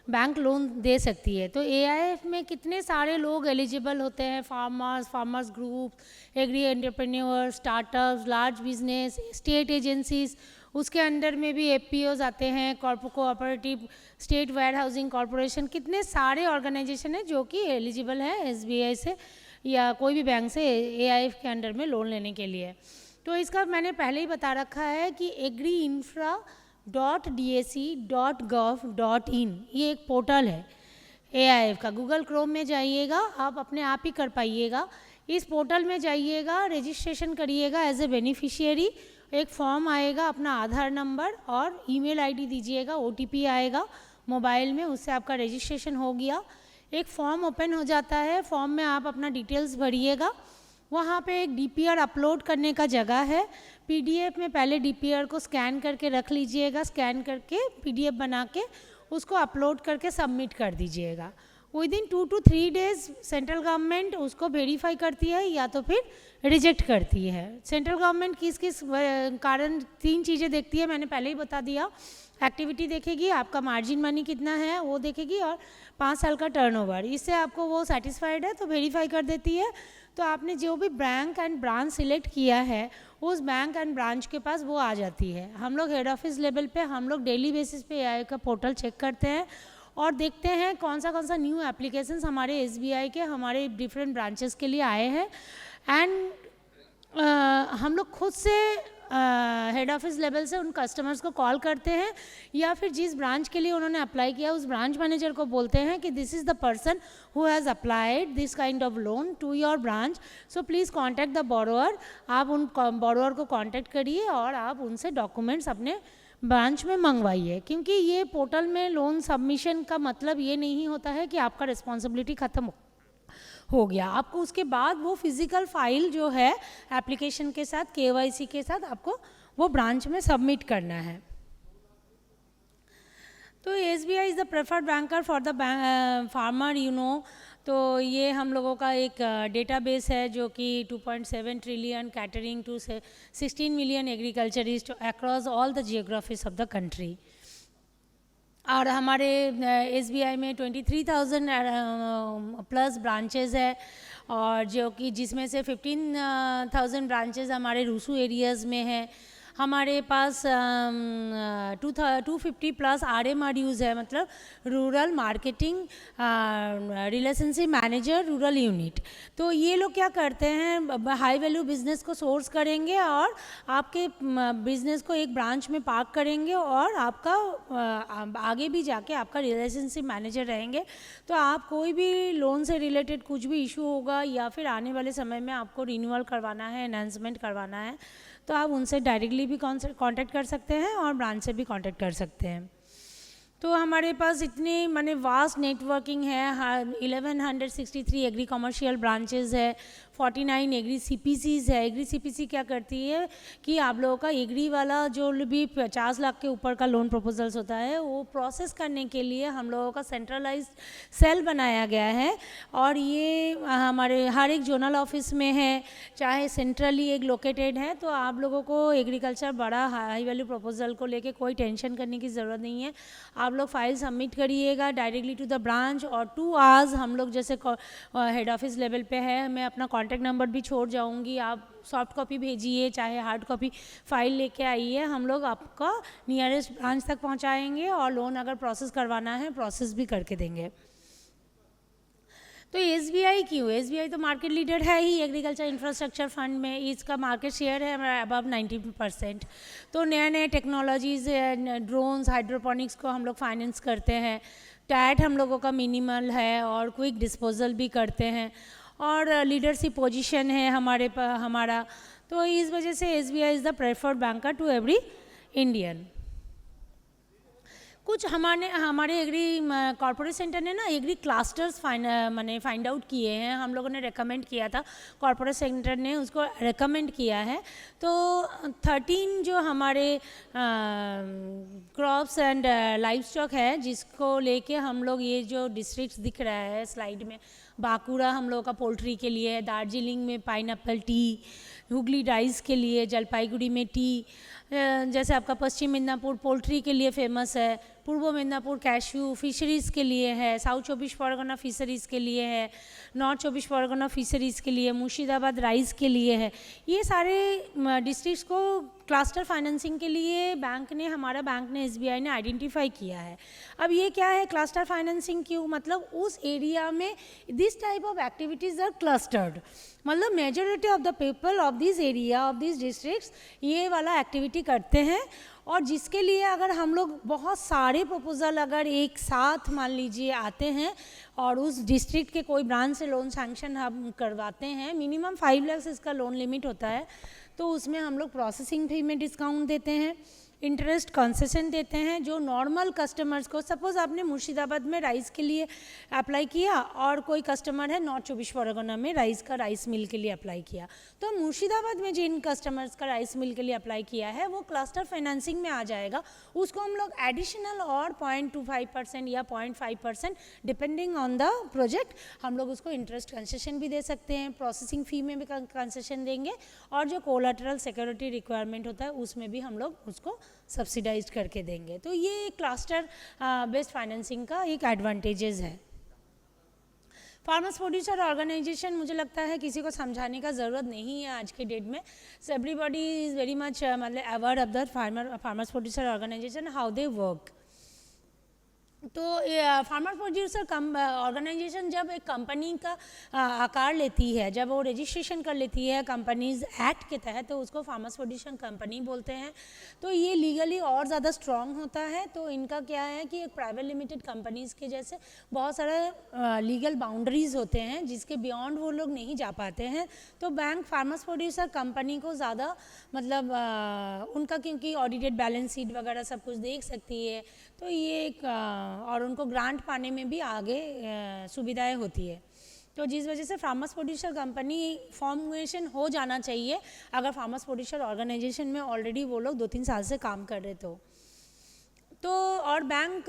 S2: बैंक लोन दे सकती है। तो AIF में कितने सारे लोग एलिजिबल होते हैं, farmers group, agri entrepreneur, startups, large business, state agencies, उसके अंडर में भी FPOs आते हैं, cooperative, state warehousing corporation, कितने सारे ऑर्गेनाइजेशन हैं जो कि एलिजिबल है SBI से या कोई भी बैंक से AIF के अंडर में लोन लेने के लिए। तो इसका मैंने पहले ही बता रखा है कि agriinfra.dac.gov.in ये एक पोर्टल है AIF का। गूगल क्रोम में जाइएगा, आप अपने आप ही कर पाइएगा। इस पोर्टल में जाइएगा, रजिस्ट्रेशन करिएगा एज ए बेनिफिशियरी, एक फॉर्म आएगा, अपना आधार नंबर और ईमेल आईडी दीजिएगा, OTP आएगा मोबाइल में, उससे आपका रजिस्ट्रेशन हो गया। एक फॉर्म ओपन हो जाता है, फॉर्म में आप अपना डिटेल्स भरिएगा, वहाँ पे एक DPR अपलोड करने का जगह है। PDF में पहले DPR को स्कैन करके रख लीजिएगा, स्कैन करके PDF बना के उसको अपलोड करके सबमिट कर दीजिएगा। Within 2 to 3 days central government उसको वेरीफाई करती है या तो फिर रिजेक्ट करती है। सेंट्रल गवर्नमेंट किस किस कारण 3 चीज़ें देखती है, मैंने पहले ही बता दिया। एक्टिविटी देखेगी, आपका मार्जिन मनी कितना है वो देखेगी, और 5 साल का टर्नओवर, इससे आपको वो सेटिस्फाइड है तो वेरीफाई कर देती है। तो आपने जो भी बैंक एंड ब्रांच सिलेक्ट किया है उस बैंक एंड ब्रांच के पास वो आ जाती है। हम लोग हेड ऑफिस लेवल पे हम लोग डेली बेसिस पे AIF का पोर्टल चेक करते हैं और देखते हैं कौन सा न्यू एप्लीकेशंस हमारे SBI के हमारे डिफरेंट ब्रांचेस के लिए आए हैं। एंड हम लोग खुद से हेड ऑफिस लेवल से उन कस्टमर्स को कॉल करते हैं या फिर जिस ब्रांच के लिए उन्होंने अप्लाई किया उस ब्रांच मैनेजर को बोलते हैं कि this is the person who has applied this kind of loan to your branch, so please contact the borrower. आप उन बोरोअर को कॉन्टैक्ट करिए और आप उनसे डॉक्यूमेंट्स अपने ब्रांच में मंगवाइए, क्योंकि ये पोर्टल में लोन सबमिशन का मतलब ये नहीं होता है कि आपका रिस्पॉन्सिबिलिटी ख़त्म हो गया। आपको उसके बाद वो फिज़िकल फाइल जो है एप्लीकेशन के साथ KYC के साथ आपको वो ब्रांच में सबमिट करना है। तो SBI is the preferred banker for the farmer, you know. तो ये हम लोगों का एक डेटाबेस है जो कि 2.7 trillion catering to 16 million agriculturist across all the geographies of the country. और हमारे SBI में 23,000 प्लस ब्रांचेस है, और जो कि जिसमें से 15,000 ब्रांचेस हमारे रूसू एरियाज़ में है। हमारे पास 250 प्लस RMRUs है, मतलब rural marketing relationship manager rural unit. तो ये लोग क्या करते हैं, हाई वैल्यू बिजनेस को सोर्स करेंगे और आपके बिजनेस को एक ब्रांच में पार्क करेंगे और आपका आगे भी जाके आपका रिलेशनशिप मैनेजर रहेंगे। तो आप कोई भी लोन से रिलेटेड कुछ भी इशू होगा या फिर आने वाले समय में आपको रिन्यूअल करवाना है, एनहांसमेंट करवाना है, तो आप उनसे डायरेक्टली भी कांटेक्ट कर सकते हैं और ब्रांच से भी कांटेक्ट कर सकते हैं। तो हमारे पास इतने माने वास्ट नेटवर्किंग है, 1163 एग्री कमर्शियल ब्रांचेस है, 49 एग्री CPCs है। एग्री CPC क्या करती है कि आप लोगों का एग्री वाला जो भी 50 लाख के ऊपर का लोन प्रपोजल्स होता है वो प्रोसेस करने के लिए हम लोगों का सेंट्रलाइज्ड सेल बनाया गया है, और ये हमारे हर एक जोनल ऑफिस में है, चाहे सेंट्रली एक लोकेटेड है। तो आप लोगों को एग्रीकल्चर बड़ा हाई वैल्यू प्रपोजल को लेके कोई टेंशन करने की ज़रूरत नहीं है। आप लोग फाइल सबमिट करिएगा डायरेक्टली टू द ब्रांच, और 2 आवर्स हम लोग जैसे हेड ऑफिस लेवल पे है, मैं अपना कॉन्टैक्ट नंबर भी छोड़ जाऊंगी, आप सॉफ्ट कॉपी भेजिए चाहे हार्ड कॉपी फाइल लेके आइए, हम लोग आपका नियरेस्ट ब्रांच तक पहुंचाएंगे और लोन अगर प्रोसेस करवाना है प्रोसेस भी करके देंगे। तो SBI क्यों? SBI तो मार्केट लीडर है ही एग्रीकल्चर इंफ्रास्ट्रक्चर फंड में, इसका मार्केट शेयर है अबव 90%। तो नए नए टेक्नोलॉजीज़, ड्रोन्स, हाइड्रोपोनिक्स को हम लोग फाइनेंस करते हैं। टैट हम लोगों का मिनिमल है और क्विक डिस्पोजल भी करते हैं, और लीडरशिप पोजीशन है हमारा। तो इस वजह से SBI is the preferred banker to every Indian. कुछ हमारे एग्री कॉर्पोरेट सेंटर ने ना एग्री क्लस्टर्स मैंने फाइंड आउट किए हैं, हम लोगों ने रेकमेंड किया था, कॉर्पोरेट सेंटर ने उसको रेकमेंड किया है। तो 13 जो हमारे क्रॉप्स एंड लाइव स्टॉक है जिसको लेके हम लोग ये जो डिस्ट्रिक्ट्स दिख रहा है स्लाइड में, बांकुड़ा हम लोगों का पोल्ट्री के लिए है, दार्जिलिंग में पाइनएप्पल टी, हुगली राइस के लिए, जलपाईगुड़ी में टी, जैसे आपका पश्चिम मिदनापुर पोल्ट्री के लिए फेमस है, पूर्व मिदनापुर कैश्यू फिशरीज़ के लिए है, साउथ 24 परगना फिशरीज़ के लिए है, नॉर्थ 24 परगना फिशरीज़ के लिए, मुर्शिदाबाद राइस के लिए है। ये सारे डिस्ट्रिक्ट्स को क्लस्टर फाइनेंसिंग के लिए हमारा बैंक ने SBI ने आइडेंटिफाई किया है। अब ये क्या है क्लस्टर फाइनेंसिंग, क्यों? मतलब उस एरिया में this type of activities are clustered, मतलब majority of the people of this area of this districts ये वाला एक्टिविटी करते हैं। और जिसके लिए अगर हम लोग बहुत सारे प्रपोजल अगर एक साथ मान लीजिए आते हैं और उस डिस्ट्रिक्ट के कोई ब्रांच से लोन सैंक्शन हम करवाते हैं, मिनिमम 5 लाख इसका लोन लिमिट होता है, तो उसमें हम लोग प्रोसेसिंग फी में डिस्काउंट देते हैं, इंटरेस्ट कंसेशन देते हैं। जो नॉर्मल कस्टमर्स को, सपोज़ आपने मुर्शिदाबाद में राइस के लिए अप्लाई किया और कोई कस्टमर है नॉर्थ 24 परगना में राइस मिल के लिए अप्लाई किया, तो मुर्शिदाबाद में जिन कस्टमर्स का राइस मिल के लिए अप्लाई किया है वो क्लस्टर फाइनेंसिंग में आ जाएगा। उसको हम लोग एडिशनल और 0.25% या 0.5% डिपेंडिंग ऑन द प्रोजेक्ट हम लोग उसको इंटरेस्ट कंसेशन भी दे सकते हैं, प्रोसेसिंग फ़ी में भी कंसेशन देंगे, और जो कोलैटरल सिक्योरिटी रिक्वायरमेंट होता है उसमें भी हम लोग उसको सब्सिडाइज करके देंगे। तो ये क्लस्टर बेस्ड फाइनेंसिंग का एक एडवांटेजेस है। फार्मर्स प्रोड्यूसर ऑर्गेनाइजेशन मुझे लगता है किसी को समझाने का ज़रूरत नहीं है आज के डेट में, so everybody is very much मतलब aware of the farmers producer organisation how they work. तो फार्मर प्रोड्यूसर ऑर्गेनाइजेशन जब एक कंपनी का आकार लेती है, जब वो रजिस्ट्रेशन कर लेती है कंपनीज एक्ट के तहत, तो उसको फार्मर्स प्रोड्यूसर कंपनी बोलते हैं। तो ये लीगली और ज़्यादा स्ट्रॉन्ग होता है। तो इनका क्या है कि एक प्राइवेट लिमिटेड कंपनीज़ के जैसे बहुत सारे लीगल बाउंड्रीज़ होते हैं जिसके बियॉन्ड वो लोग नहीं जा पाते हैं। तो बैंक फार्मर्स प्रोड्यूसर कंपनी को ज़्यादा मतलब उनका, क्योंकि ऑडिटेड बैलेंस शीट वगैरह सब कुछ देख सकती है, तो ये एक और उनको ग्रांट पाने में भी आगे सुविधाएं होती है। तो जिस वजह से फार्मर्स प्रोड्यूसर कंपनी फॉर्मेशन हो जाना चाहिए अगर फार्मर्स प्रोड्यूसर ऑर्गेनाइजेशन में ऑलरेडी वो लोग 2-3 साल से काम कर रहे तो और बैंक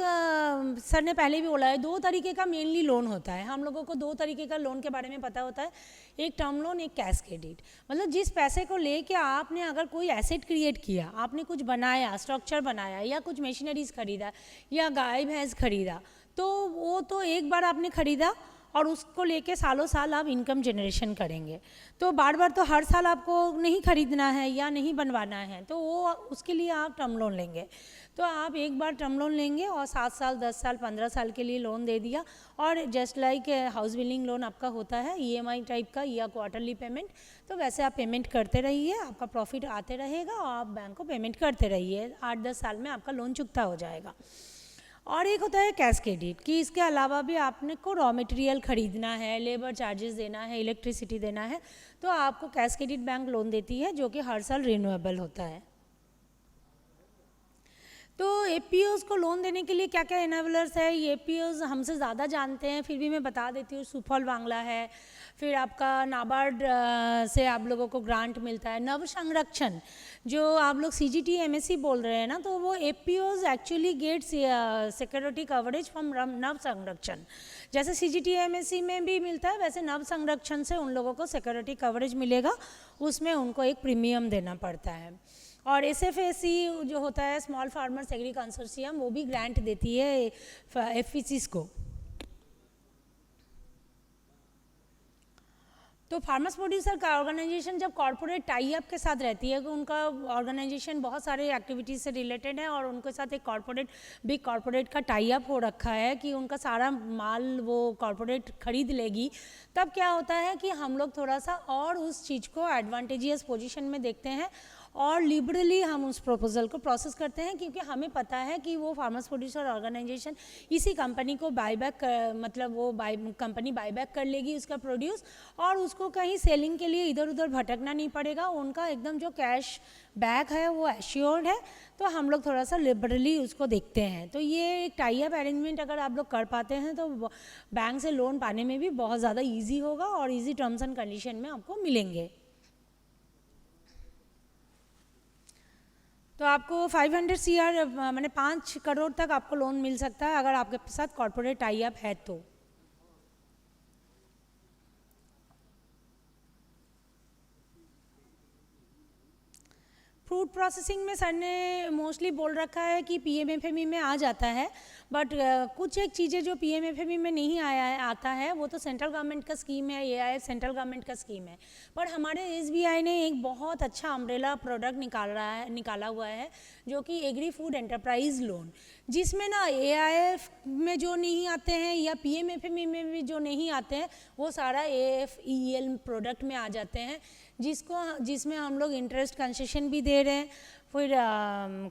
S2: सर ने पहले भी बोला है 2 तरीके का मेनली लोन होता है। हम लोगों को 2 तरीके का लोन के बारे में पता होता है, एक टर्म लोन, एक कैश क्रेडिट। मतलब जिस पैसे को लेके आपने अगर कोई एसेट क्रिएट किया, आपने कुछ बनाया, स्ट्रक्चर बनाया या कुछ मशीनरीज खरीदा या गाय भैंस खरीदा, तो वो तो एक बार आपने खरीदा और उसको लेके सालों साल आप इनकम जनरेशन करेंगे। तो बार बार तो हर साल आपको नहीं खरीदना है या नहीं बनवाना है, तो वो उसके लिए आप टर्म लोन लेंगे। तो आप एक बार टर्म लोन लेंगे और 7 साल 10 साल 15 साल के लिए लोन दे दिया, और just like house building loan आपका होता है EMI टाइप का या क्वार्टरली पेमेंट, तो वैसे आप पेमेंट करते रहिए, आपका प्रॉफिट आते रहेगा और आप बैंक को पेमेंट करते रहिए। 8-10 साल में आपका लोन चुकता हो जाएगा। और एक होता है कैश क्रेडिट, कि इसके अलावा भी आपने को रॉ मटेरियल खरीदना है, लेबर चार्जेस देना है, इलेक्ट्रिसिटी देना है, तो आपको कैश क्रेडिट बैंक लोन देती है जो कि हर साल रिन्यूएबल होता है। तो APOs को लोन देने के लिए क्या क्या इनेबलर्स है, ये APOs हमसे ज़्यादा जानते हैं, फिर भी मैं बता देती हूँ। सुफल बांग्ला है, फिर आपका नाबार्ड से आप लोगों को ग्रांट मिलता है। नव संरक्षण जो आप लोग CGT MSC बोल रहे हैं ना, तो वो APOs actually gets security coverage from NABSanrakshan. जैसे CGT MSC में भी मिलता है, वैसे नव संरक्षण से उन लोगों को सिक्योरिटी कवरेज मिलेगा, उसमें उनको एक प्रीमियम देना पड़ता है। और SFAC जो होता है स्मॉल फार्मर्स एग्री कंसोर्शियम, वो भी ग्रांट देती है FPCs को। तो फार्मर्स प्रोड्यूसर का ऑर्गेनाइजेशन जब कॉर्पोरेट टाई अप के साथ रहती है, तो उनका ऑर्गेनाइजेशन बहुत सारे एक्टिविटीज़ से रिलेटेड है और उनके साथ एक बिग कॉर्पोरेट का टाई अप हो रखा है कि उनका सारा माल वो कॉर्पोरेट खरीद लेगी। तब क्या होता है कि हम लोग थोड़ा सा और उस चीज़ को एडवांटेजियस पोजीशन में देखते हैं और लिबरली हम उस प्रपोजल को प्रोसेस करते हैं, क्योंकि हमें पता है कि वो फार्मर्स प्रोड्यूसर ऑर्गेनाइजेशन इसी कंपनी को बायबैक मतलब वो कंपनी बायबैक कर लेगी उसका प्रोड्यूस, और उसको कहीं सेलिंग के लिए इधर उधर भटकना नहीं पड़ेगा, उनका एकदम जो कैश बैक है वो एश्योर्ड है। तो हम लोग थोड़ा सा लिबरली उसको देखते हैं। तो ये एक टाई अप अरेंजमेंट अगर आप लोग कर पाते हैं तो बैंक से लोन पाने में भी बहुत ज़्यादा ईजी होगा और ईजी टर्म्स एंड कंडीशन में आपको मिलेंगे। तो आपको 500 CR मैंने 5 करोड़ तक आपको लोन मिल सकता है अगर आपके साथ कॉर्पोरेट टाई अप है तो। फ्रूट प्रोसेसिंग में सर ने मोस्टली बोल रखा है कि PMFME में आ जाता है, बट कुछ एक चीज़ें जो PMFME में नहीं आता है वो तो सेंट्रल गवर्नमेंट का स्कीम है, AIF सेंट्रल गवर्नमेंट का स्कीम है। पर हमारे SBI ने एक बहुत अच्छा अम्ब्रेला प्रोडक्ट निकाला हुआ है जो कि एग्री फूड एंटरप्राइज लोन, जिसमें ना AIF में जो नहीं आते हैं या PMFME में भी जो नहीं आते हैं वो सारा AFEL प्रोडक्ट में आ जाते हैं, जिसमें हम लोग इंटरेस्ट कंसेशन भी दे रहे हैं। फिर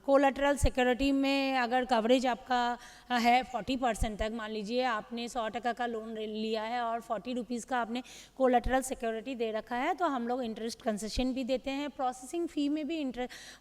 S2: कोलेटरल सिक्योरिटी में अगर कवरेज आपका है 40% तक, मान लीजिए आपने 100% का लोन लिया है और 40 रुपीज़ का आपने कोलेटरल सिक्योरिटी दे रखा है, तो हम लोग इंटरेस्ट कंसेशन भी देते हैं, प्रोसेसिंग फ़ी में भी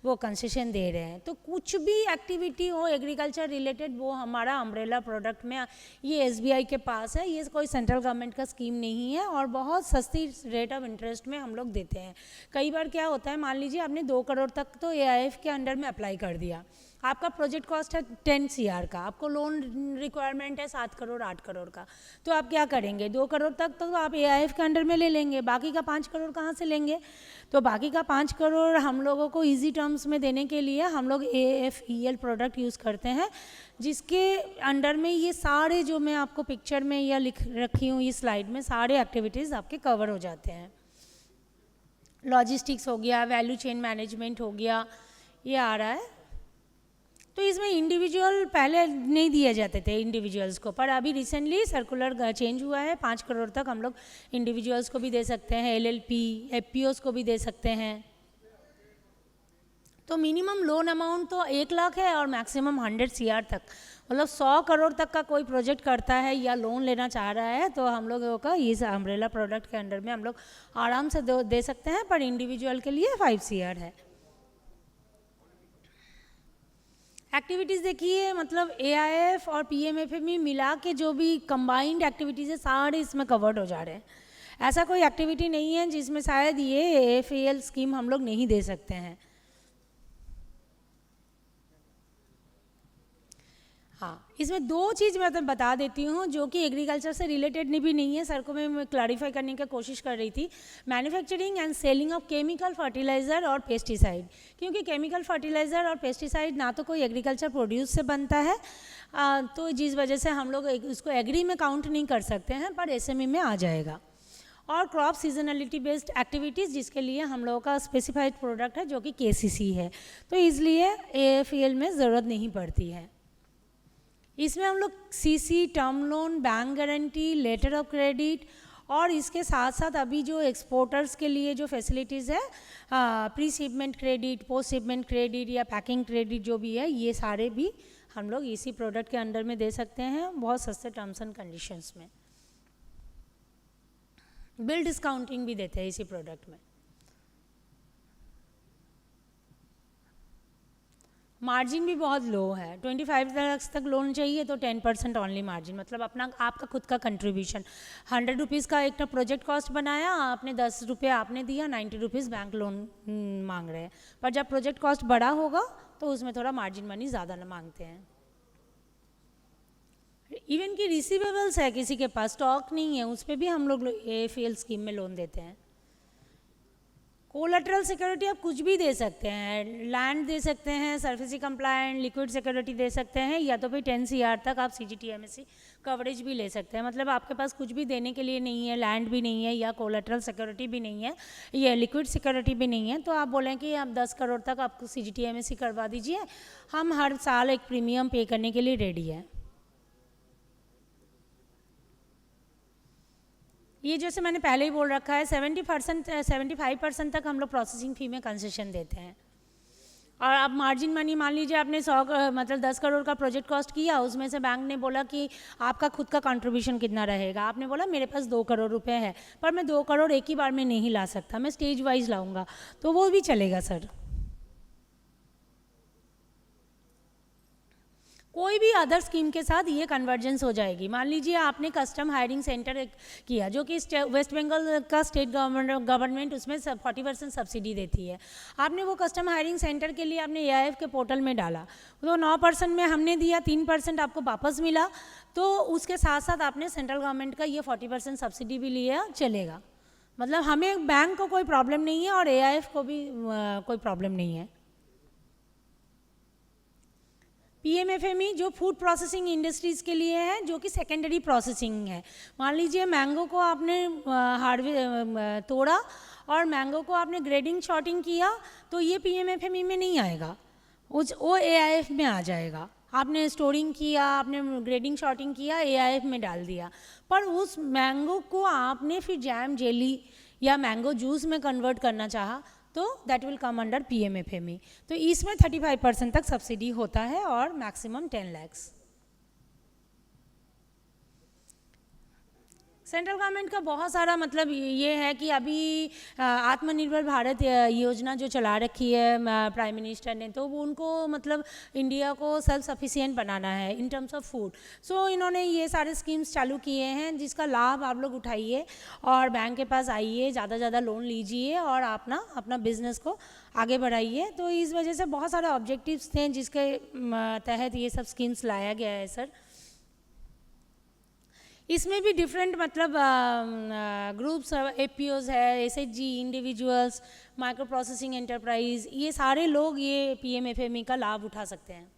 S2: वो कंसेशन दे रहे हैं। तो कुछ भी एक्टिविटी हो एग्रीकल्चर रिलेटेड वो हमारा अम्ब्रेला प्रोडक्ट में ये SBI के पास है। ये कोई सेंट्रल गवर्नमेंट का स्कीम नहीं है और बहुत सस्ती रेट ऑफ इंटरेस्ट में हम लोग देते हैं। कई बार क्या होता है, मान लीजिए आपने 2 करोड़ तक तो AIF के अंडर में अप्लाई कर दिया, आपका प्रोजेक्ट कॉस्ट है 10 CR का, आपको लोन रिक्वायरमेंट है 7 करोड़ 8 करोड़ का, तो आप क्या करेंगे? 2 करोड़ तक तो आप AIF के अंडर में ले लेंगे, बाकी का 5 करोड़ कहाँ से लेंगे? तो बाकी का 5 करोड़ हम लोगों को इजी टर्म्स में देने के लिए हम लोग AFEL प्रोडक्ट यूज़ करते हैं, जिसके अंडर में ये सारे जो मैं आपको पिक्चर में या लिख रखी हूँ इस स्लाइड में सारे एक्टिविटीज़ आपके कवर हो जाते हैं। लॉजिस्टिक्स हो गया, वैल्यू चेन मैनेजमेंट हो गया, ये आ रहा है। तो इसमें इंडिविजुअल पहले नहीं दिए जाते थे इंडिविजुअल्स को, पर अभी रिसेंटली सर्कुलर चेंज हुआ है, 5 करोड़ तक हम लोग इंडिविजुअल्स को भी दे सकते हैं, LLP FPOs को भी दे सकते हैं। तो मिनिमम लोन अमाउंट तो 1 लाख है और मैक्सिमम 100 CR तक, मतलब 100 करोड़ तक का कोई प्रोजेक्ट करता है या लोन लेना चाह रहा है तो हम लोगों का इस अम्ब्रेला प्रोडक्ट के अंडर में हम लोग आराम से दे सकते हैं, पर इंडिविजुअल के लिए 5 CR है। एक्टिविटीज़ देखिए, मतलब AIF और PMFME मिला के जो भी कंबाइंड एक्टिविटीज़ है सारे इसमें कवर्ड हो जा रहे हैं। ऐसा कोई एक्टिविटी नहीं है जिसमें शायद ये AFEL स्कीम हम लोग नहीं दे सकते हैं। हाँ, इसमें 2 चीज़ मैं तो बता देती हूँ जो कि एग्रीकल्चर से रिलेटेड भी नहीं है, सर को मैं क्लैरिफाई करने की कोशिश कर रही थी। Manufacturing and selling of chemical fertiliser और पेस्टिसाइड, क्योंकि केमिकल फर्टिलाइज़र और पेस्टिसाइड ना तो कोई एग्रीकल्चर प्रोड्यूस से बनता है, तो जिस वजह से हम लोग उसको एग्री में काउंट नहीं कर सकते हैं, पर SME में आ जाएगा। और क्रॉप सीजनलिटी बेस्ड एक्टिविटीज़, जिसके लिए हम लोगों का स्पेसिफाइड प्रोडक्ट है जो कि KCC है, तो इसलिए AFEL में ज़रूरत नहीं पड़ती है। इसमें हम लोग CC, term loan, bank guarantee, letter of credit और इसके साथ साथ अभी जो एक्सपोर्टर्स के लिए जो फैसिलिटीज़ है, pre shipment credit, post shipment credit या पैकिंग क्रेडिट जो भी है, ये सारे भी हम लोग इसी प्रोडक्ट के अंडर में दे सकते हैं बहुत सस्ते टर्म्स एंड कंडीशंस में। बिल डिस्काउंटिंग भी देते हैं इसी प्रोडक्ट में। मार्जिन भी बहुत लो है, 25 लाख तक लोन चाहिए तो 10% ओनली मार्जिन, मतलब अपना आपका खुद का कंट्रीब्यूशन। 100 रुपीज़ का एक प्रोजेक्ट कॉस्ट बनाया आपने, 10 रुपये आपने दिया, 90 रुपीज़ बैंक लोन मांग रहे हैं। पर जब प्रोजेक्ट कॉस्ट बड़ा होगा तो उसमें थोड़ा मार्जिन मनी ज़्यादा मांगते हैं। इवन कि रिसीवेबल्स है किसी के पास, स्टॉक नहीं है, उस पर भी हम लोग AFEL स्कीम में लोन देते हैं। कोलेटरल सिक्योरिटी आप कुछ भी दे सकते हैं, लैंड दे सकते हैं, सर्फेसी कंप्लायंट, लिक्विड सिक्योरिटी दे सकते हैं, या तो फिर 10 CR तक आप CGTMSE कवरेज भी ले सकते हैं। मतलब आपके पास कुछ भी देने के लिए नहीं है, लैंड भी नहीं है या कोलेटरल सिक्योरिटी भी नहीं है या लिक्विड सिक्योरिटी भी नहीं है, तो आप बोलें कि आप 10 करोड़ तक आपको CGTMSE करवा दीजिए, हम हर साल एक प्रीमियम पे करने के लिए रेडी है। ये जैसे मैंने पहले ही बोल रखा है, 75% तक हम लोग प्रोसेसिंग फ़ी में कंसेशन देते हैं। और आप मार्जिन मनी मान लीजिए आपने 100 मतलब 10 करोड़ का प्रोजेक्ट कॉस्ट किया, उसमें से बैंक ने बोला कि आपका खुद का कंट्रीब्यूशन कितना रहेगा, आपने बोला मेरे पास 2 करोड़ रुपए है, पर मैं 2 करोड़ एक ही बार में नहीं ला सकता, मैं स्टेज वाइज लाऊंगा, तो वो भी चलेगा सर। कोई भी अदर स्कीम के साथ ये कन्वर्जेंस हो जाएगी। मान लीजिए आपने कस्टम हायरिंग सेंटर किया, जो कि वेस्ट बंगाल का स्टेट गवर्नमेंट उसमें 40% सब्सिडी देती है, आपने वो कस्टम हायरिंग सेंटर के लिए आपने AIF के पोर्टल में डाला, तो 9% में हमने दिया, 3% आपको वापस मिला, तो उसके साथ साथ आपने सेंट्रल गवर्नमेंट का ये 40% सब्सिडी भी लिया, चलेगा। मतलब हमें बैंक को कोई प्रॉब्लम नहीं है और AIF को भी कोई प्रॉब्लम नहीं है। PMFME जो फूड प्रोसेसिंग इंडस्ट्रीज़ के लिए है, जो कि सेकेंडरी प्रोसेसिंग है। मान लीजिए मैंगो को आपने तोड़ा और मैंगो को आपने ग्रेडिंग शॉर्टिंग किया, तो ये PMFME में नहीं आएगा, वो AIF में आ जाएगा। आपने स्टोरिंग किया, आपने ग्रेडिंग शॉर्टिंग किया, AIF में डाल दिया, पर उस मैंगो को आपने फिर जैम, जेली या मैंगो जूस में कन्वर्ट करना चाहा, तो that will come under PMFME। तो इसमें 35% तक सब्सिडी होता है और मैक्सिमम 10 लाख। सेंट्रल गवर्नमेंट का बहुत सारा मतलब ये है कि अभी आत्मनिर्भर भारत योजना जो चला रखी है प्राइम मिनिस्टर ने, तो वो उनको मतलब इंडिया को सेल्फ सफिशिएंट बनाना है इन टर्म्स ऑफ फूड। सो इन्होंने ये सारे स्कीम्स चालू किए हैं, जिसका लाभ आप लोग उठाइए और बैंक के पास आइए, ज़्यादा से ज़्यादा लोन लीजिए और अपना बिजनेस को आगे बढ़ाइए। तो इस वजह से बहुत सारे ऑब्जेक्टिव्स थे जिसके तहत ये सब स्कीम्स लाया गया है सर। इसमें भी डिफरेंट मतलब ग्रुप्स APOs है, SHG, individuals, micro processing enterprise, ये सारे लोग ये PMFME का लाभ उठा सकते हैं।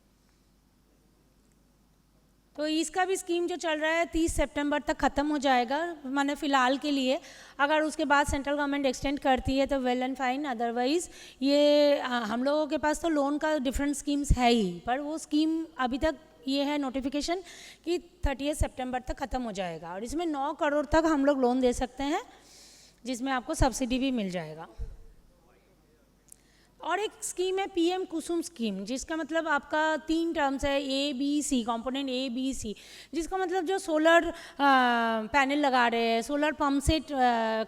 S2: तो इसका भी स्कीम जो चल रहा है 30 सितंबर तक ख़त्म हो जाएगा, माने फ़िलहाल के लिए। अगर उसके बाद सेंट्रल गवर्नमेंट एक्सटेंड करती है तो वेल एंड फाइन, अदरवाइज़ ये हम लोगों के पास तो लोन का डिफरेंट स्कीम्स है ही, पर वो स्कीम अभी तक ये है नोटिफिकेशन कि 30 सितंबर तक ख़त्म हो जाएगा, और इसमें 9 करोड़ तक हम लोग लोन दे सकते हैं, जिसमें आपको सब्सिडी भी मिल जाएगा। और एक स्कीम है PM कुसुम स्कीम, जिसका मतलब आपका 3 टर्म्स है, ABC, कंपोनेंट ABC, जिसका मतलब जो सोलर पैनल लगा रहे हैं, सोलर पंप सेट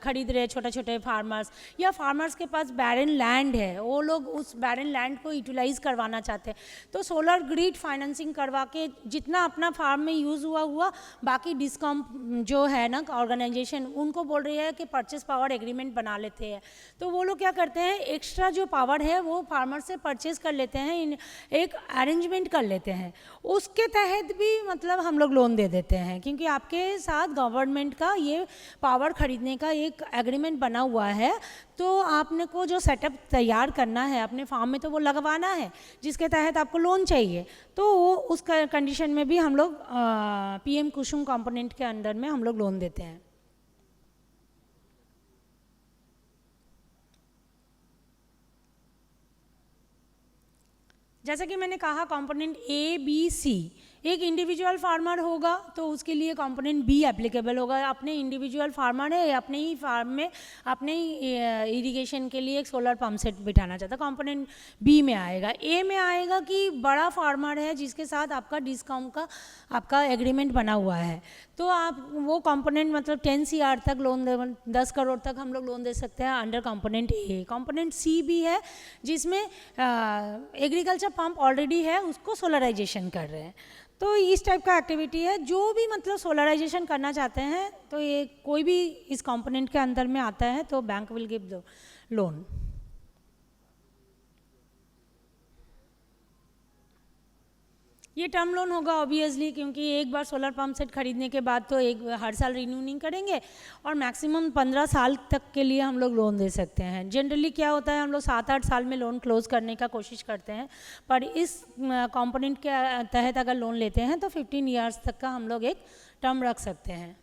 S2: खरीद रहे हैं छोटे छोटे फार्मर्स, या फार्मर्स के पास बैरन लैंड है, वो लोग उस बैरन लैंड को यूटिलाइज करवाना चाहते हैं, तो सोलर ग्रिड फाइनेंसिंग करवा के जितना अपना फार्म में यूज़ हुआ बाकी डिस्कॉम जो है ना ऑर्गेनाइजेशन, उनको बोल रही है कि परचेस पावर एग्रीमेंट बना लेते हैं। तो वो लोग क्या करते हैं, एक्स्ट्रा जो पावर है वो फार्मर से परचेज कर लेते हैं, एक अरेंजमेंट कर लेते हैं, उसके तहत भी मतलब हम लोग लोन दे देते हैं, क्योंकि आपके साथ गवर्नमेंट का ये पावर खरीदने का एक एग्रीमेंट बना हुआ है। तो आपने को जो सेटअप तैयार करना है अपने फार्म में, तो वो लगवाना है, जिसके तहत आपको लोन चाहिए, तो उस कंडीशन में भी हम लोग PM कुसुम कंपोनेंट के अंडर में हम लोग लोन देते हैं। जैसा कि मैंने कहा कंपोनेंट ABC, एक इंडिविजुअल फार्मर होगा तो उसके लिए कंपोनेंट B एप्लीकेबल होगा। अपने इंडिविजुअल फार्मर है, अपने ही फार्म में अपने ही इरिगेशन के लिए एक सोलर पंप सेट बिठाना चाहता है, कंपोनेंट B में आएगा। A में आएगा कि बड़ा फार्मर है जिसके साथ आपका डिस्काउंट का आपका एग्रीमेंट बना हुआ है, तो आप वो कंपोनेंट मतलब 10 CR तक लोन 10 करोड़ तक हम लोग लोन दे सकते हैं under component A। Component C भी है, जिसमें एग्रीकल्चर पंप ऑलरेडी है, उसको सोलराइजेशन कर रहे हैं। तो इस टाइप का एक्टिविटी है, जो भी मतलब सोलराइजेशन करना चाहते हैं, तो ये कोई भी इस कंपोनेंट के अंदर में आता है तो bank will give the loan. ये टर्म लोन होगा ऑब्वियसली, क्योंकि एक बार सोलर पंप सेट खरीदने के बाद तो हर साल रिन्यू नहीं करेंगे, और मैक्सिमम 15 साल तक के लिए हम लोग लोन दे सकते हैं। जनरली क्या होता है, हम लोग 7-8 साल में लोन क्लोज करने का कोशिश करते हैं, पर इस कंपोनेंट के तहत अगर लोन लेते हैं तो 15 ईयर्स तक का हम लोग एक टर्म रख सकते हैं।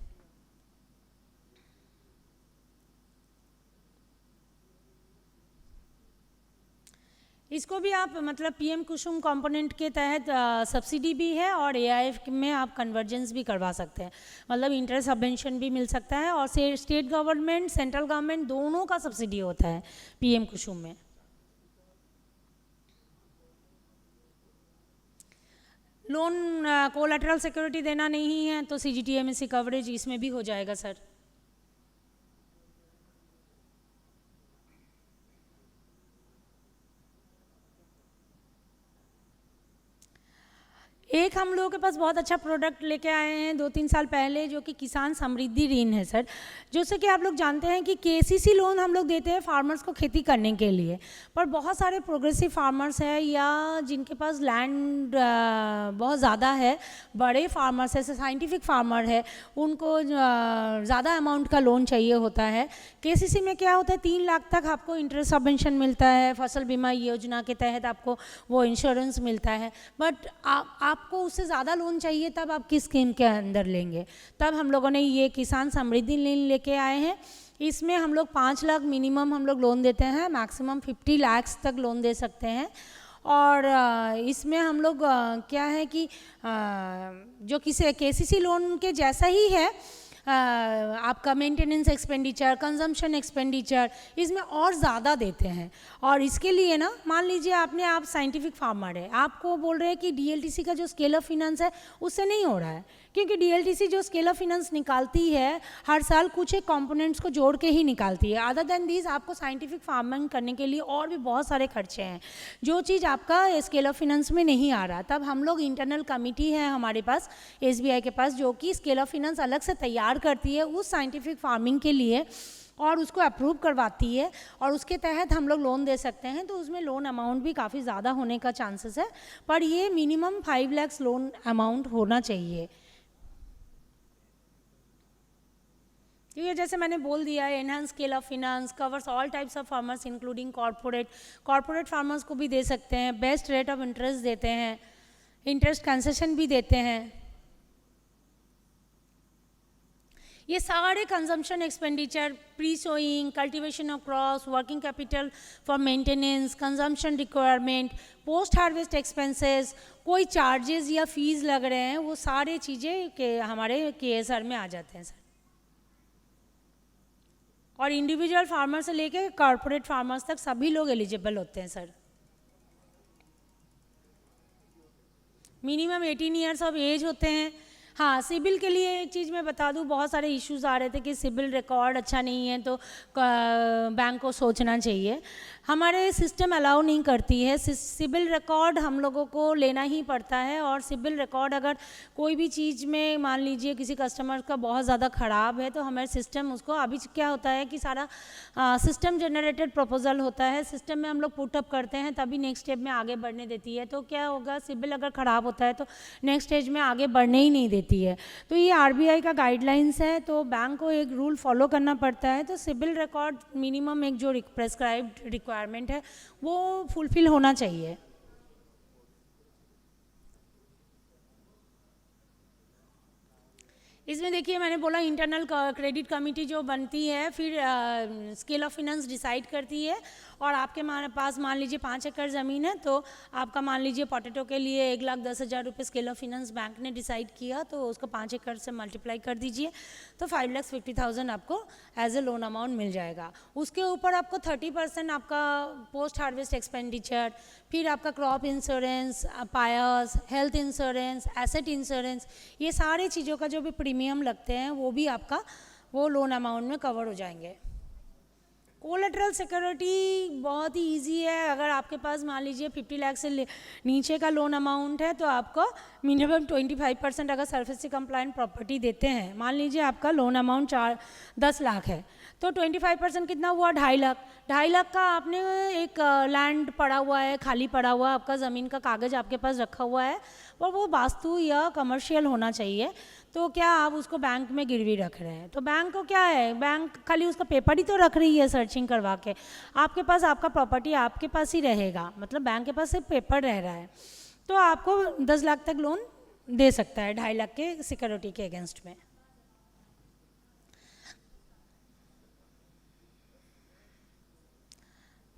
S2: इसको भी आप मतलब PM कुसुम कंपोनेंट के तहत सब्सिडी भी है, और AIF में आप कन्वर्जेंस भी करवा सकते हैं, मतलब इंटरेस्ट सबवेंशन भी मिल सकता है, और स्टेट गवर्नमेंट सेंट्रल गवर्नमेंट दोनों का सब्सिडी होता है PM कुसुम में। लोन कोलैटरल सिक्योरिटी देना नहीं है तो CGTMSE कवरेज इसमें भी हो जाएगा सर। एक हम लोगों के पास बहुत अच्छा प्रोडक्ट लेके आए हैं 2-3 साल पहले, जो कि किसान समृद्धि ऋण है सर। जैसे कि आप लोग जानते हैं कि KCC लोन हम लोग देते हैं फार्मर्स को खेती करने के लिए, पर बहुत सारे प्रोग्रेसिव फार्मर्स हैं या जिनके पास लैंड बहुत ज़्यादा है, बड़े फार्मर्स है, साइंटिफिक फार्मर है, उनको ज़्यादा अमाउंट का लोन चाहिए होता है। KCC में क्या होता है, 3 लाख तक आपको इंटरेस्ट सबवेंशन मिलता है, फसल बीमा योजना के तहत आपको वो इंश्योरेंस मिलता है। बट आपको उससे ज़्यादा लोन चाहिए तब आप किस स्कीम के अंदर लेंगे, तब हम लोगों ने ये किसान समृद्धि ऋण लेके आए हैं। इसमें हम लोग 5 लाख मिनिमम हम लोग लोन देते हैं, मैक्सिमम 50 लाख तक लोन दे सकते हैं। और इसमें हम लोग क्या है कि जो किसी KCC लोन के जैसा ही है, आपका मेंटेनेंस एक्सपेंडिचर, कंजम्पशन एक्सपेंडिचर इसमें और ज़्यादा देते हैं। और इसके लिए ना, मान लीजिए आप साइंटिफिक फार्मर है, आपको बोल रहे हैं कि DLTC का जो स्केल ऑफ फिनेंस है उससे नहीं हो रहा है, क्योंकि DLTC जो स्केल ऑफ फिनेंस निकालती है हर साल कुछ एक कंपोनेंट्स को जोड़ के ही निकालती है। अदर देन दिस आपको साइंटिफिक फार्मिंग करने के लिए और भी बहुत सारे खर्चे हैं, जो चीज़ आपका स्केल ऑफ फिनेंस में नहीं आ रहा। तब हम लोग इंटरनल कमिटी है हमारे पास SBI के पास, जो कि स्केल ऑफ फिनेंस अलग से तैयार करती है उस साइंटिफिक फार्मिंग के लिए और उसको अप्रूव करवाती है, और उसके तहत हम लोग लोन दे सकते हैं। तो उसमें लोन अमाउंट भी काफ़ी ज़्यादा होने का चांसेस है, पर ये मिनिमम 5 लाख लोन अमाउंट होना चाहिए। क्योंकि जैसे मैंने बोल दिया है, enhance scale of finance covers all types of farmers including corporate farmers को भी दे सकते हैं, बेस्ट रेट ऑफ इंटरेस्ट देते हैं, इंटरेस्ट कंसेशन भी देते हैं। ये सारे consumption expenditure, pre sowing, cultivation of crops, working capital for maintenance, consumption requirement, post harvest expenses, कोई चार्जेस या फीस लग रहे हैं, वो सारे चीज़ें के हमारे KSR में आ जाते हैं सर। और इंडिविजुअल फार्मर से लेके कॉर्पोरेट फार्मर्स तक सभी लोग एलिजिबल होते हैं sir. Minimum 18 years of age होते हैं। हाँ, सिबिल के लिए एक चीज़ मैं बता दूँ, बहुत सारे इश्यूज आ रहे थे कि सिबिल रिकॉर्ड अच्छा नहीं है तो बैंक को सोचना चाहिए। हमारे सिस्टम अलाउ नहीं करती है, सिबिल रिकॉर्ड हम लोगों को लेना ही पड़ता है। और सिबिल रिकॉर्ड अगर कोई भी चीज़ में मान लीजिए किसी कस्टमर का बहुत ज़्यादा ख़राब है तो हमारे सिस्टम उसको, अभी क्या होता है कि सारा सिस्टम जनरेटेड प्रपोजल होता है, सिस्टम में हम लोग पुटअप करते हैं तभी नेक्स्ट स्टेप में आगे बढ़ने देती है। तो क्या होगा, सिबिल अगर ख़राब होता है तो नेक्स्ट स्टेज में आगे बढ़ने ही नहीं देती है। तो ये RBI का गाइडलाइंस है, तो बैंक को एक रूल फॉलो करना पड़ता है। तो सिबिल रिकॉर्ड मिनिमम एक जो प्रेस्क्राइब्ड रिक्वायरमेंट है वो फुलफिल होना चाहिए। इसमें देखिए मैंने बोला इंटरनल क्रेडिट कमेटी जो बनती है, फिर स्केल ऑफ फिनेंस डिसाइड करती है। और आपके पास मान लीजिए 5 एकड़ ज़मीन है, तो आपका मान लीजिए पोटैटो के लिए 1,10,000 रुपये स्केल ऑफ फिनेंस बैंक ने डिसाइड किया, तो उसको 5 एकड़ से मल्टीप्लाई कर दीजिए तो 5,50,000 आपको एज ए लोन अमाउंट मिल जाएगा। उसके ऊपर आपको 30% आपका पोस्ट हार्वेस्ट एक्सपेंडिचर, फिर आपका crop insurance, pierce, health insurance, asset insurance, ये सारी चीज़ों का जो भी प्रीमियम लगते हैं वो भी आपका वो लोन अमाउंट में कवर हो जाएंगे। कोलेटरल सिक्योरिटी बहुत ही इजी है। अगर आपके पास मान लीजिए 50 लाख से नीचे का लोन अमाउंट है तो आपको मिनिमम 25% अगर सर्फेसी कंप्लाइंट प्रॉपर्टी देते हैं, मान लीजिए आपका लोन अमाउंट 10 लाख है तो 25% कितना हुआ, 2.5 लाख। 2.5 लाख का आपने एक लैंड पड़ा हुआ है, खाली पड़ा हुआ, आपका ज़मीन का कागज़ आपके पास रखा हुआ है और वो वास्तु या कमर्शियल होना चाहिए, तो क्या आप उसको बैंक में गिरवी रख रहे हैं? तो बैंक को क्या है, बैंक खाली उसका पेपर ही तो रख रही है सर्चिंग करवा के, आपके पास आपका प्रॉपर्टी आपके पास ही रहेगा, मतलब बैंक के पास सिर्फ पेपर रह रहा है। तो आपको 10 लाख तक लोन दे सकता है 2.5 लाख के सिक्योरिटी के अगेंस्ट में।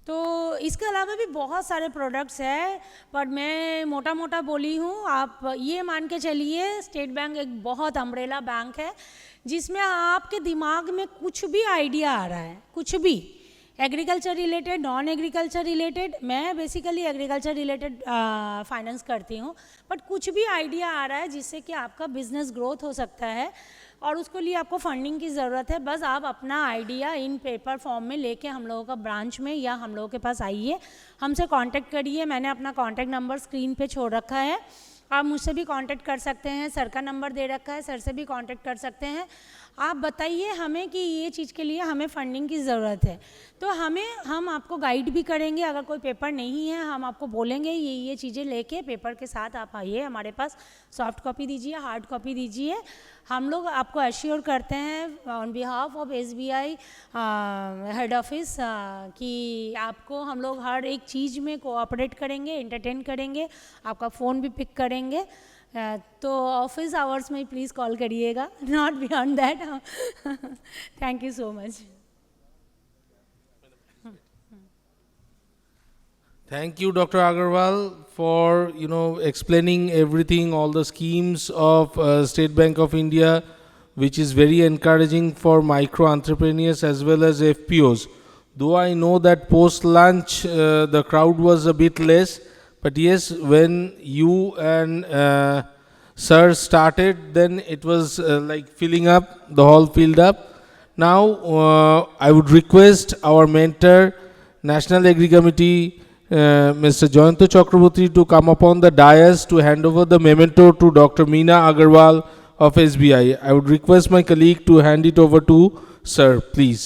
S2: तो इसके अलावा भी बहुत सारे प्रोडक्ट्स हैं, पर मैं मोटा मोटा बोली हूँ। आप ये मान के चलिए स्टेट बैंक एक बहुत अम्ब्रेला बैंक है जिसमें आपके दिमाग में कुछ भी आइडिया आ रहा है, कुछ भी agriculture related, non agriculture related, मैं बेसिकली एग्रीकल्चर रिलेटेड फाइनेंस करती हूँ, बट कुछ भी आइडिया आ रहा है जिससे कि आपका बिजनेस ग्रोथ हो सकता है और उसके लिए आपको फंडिंग की ज़रूरत है, बस आप अपना आइडिया इन पेपर फॉर्म में लेके हम लोगों का ब्रांच में या हम लोगों के पास आइए, हमसे कांटेक्ट करिए। मैंने अपना कांटेक्ट नंबर स्क्रीन पे छोड़ रखा है, आप मुझसे भी कांटेक्ट कर सकते हैं, सर का नंबर दे रखा है, सर से भी कांटेक्ट कर सकते हैं। आप बताइए हमें कि ये चीज़ के लिए हमें फंडिंग की ज़रूरत है, तो हम आपको गाइड भी करेंगे। अगर कोई पेपर नहीं है हम आपको बोलेंगे ये चीज़ें लेके पेपर के साथ आप आइए हमारे पास, सॉफ्ट कॉपी दीजिए, हार्ड कॉपी दीजिए। हम लोग आपको एश्योर करते हैं on behalf of SBI head office कि आपको हम लोग हर एक चीज़ में कोऑपरेट करेंगे, एंटरटेन करेंगे, आपका फ़ोन भी पिक करेंगे। तो ऑफिस आवर्स में प्लीज़ कॉल करिएगा, not beyond that. Thank you so much.
S1: Thank you, Dr. Agarwal, for explaining everything, all the schemes of State Bank of India, which is very encouraging for micro entrepreneurs as well as FPOs. Though I know that post lunch the crowd was a bit less, but yes, when you and sir started, then it was like filling up, the hall filled up. Now I would request our mentor, National Agri Committee, Mr. Jayanto Chakraborty, to come upon the dais to hand over the memento to Dr. Meena Agarwal of SBI. I would request my colleague to hand it over to sir, please.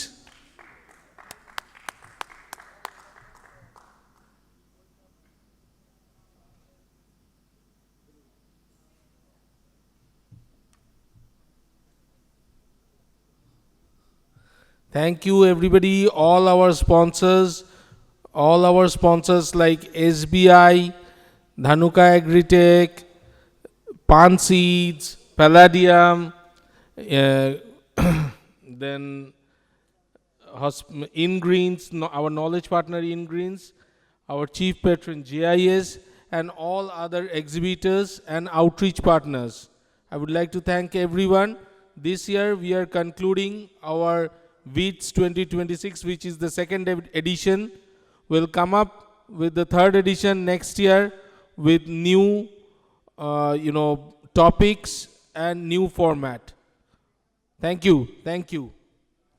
S1: Thank you everybody, all our sponsors like SBI, Dhanuka Agritech, Pan Seeds, Palladium, then InGreens, our knowledge partner InGreens, our chief patron GIS, and all other exhibitors and outreach partners. I would like to thank everyone. This year we are concluding our WITS 2026, which is the second edition. We'll come up with the third edition next year with new topics and new format. Thank you.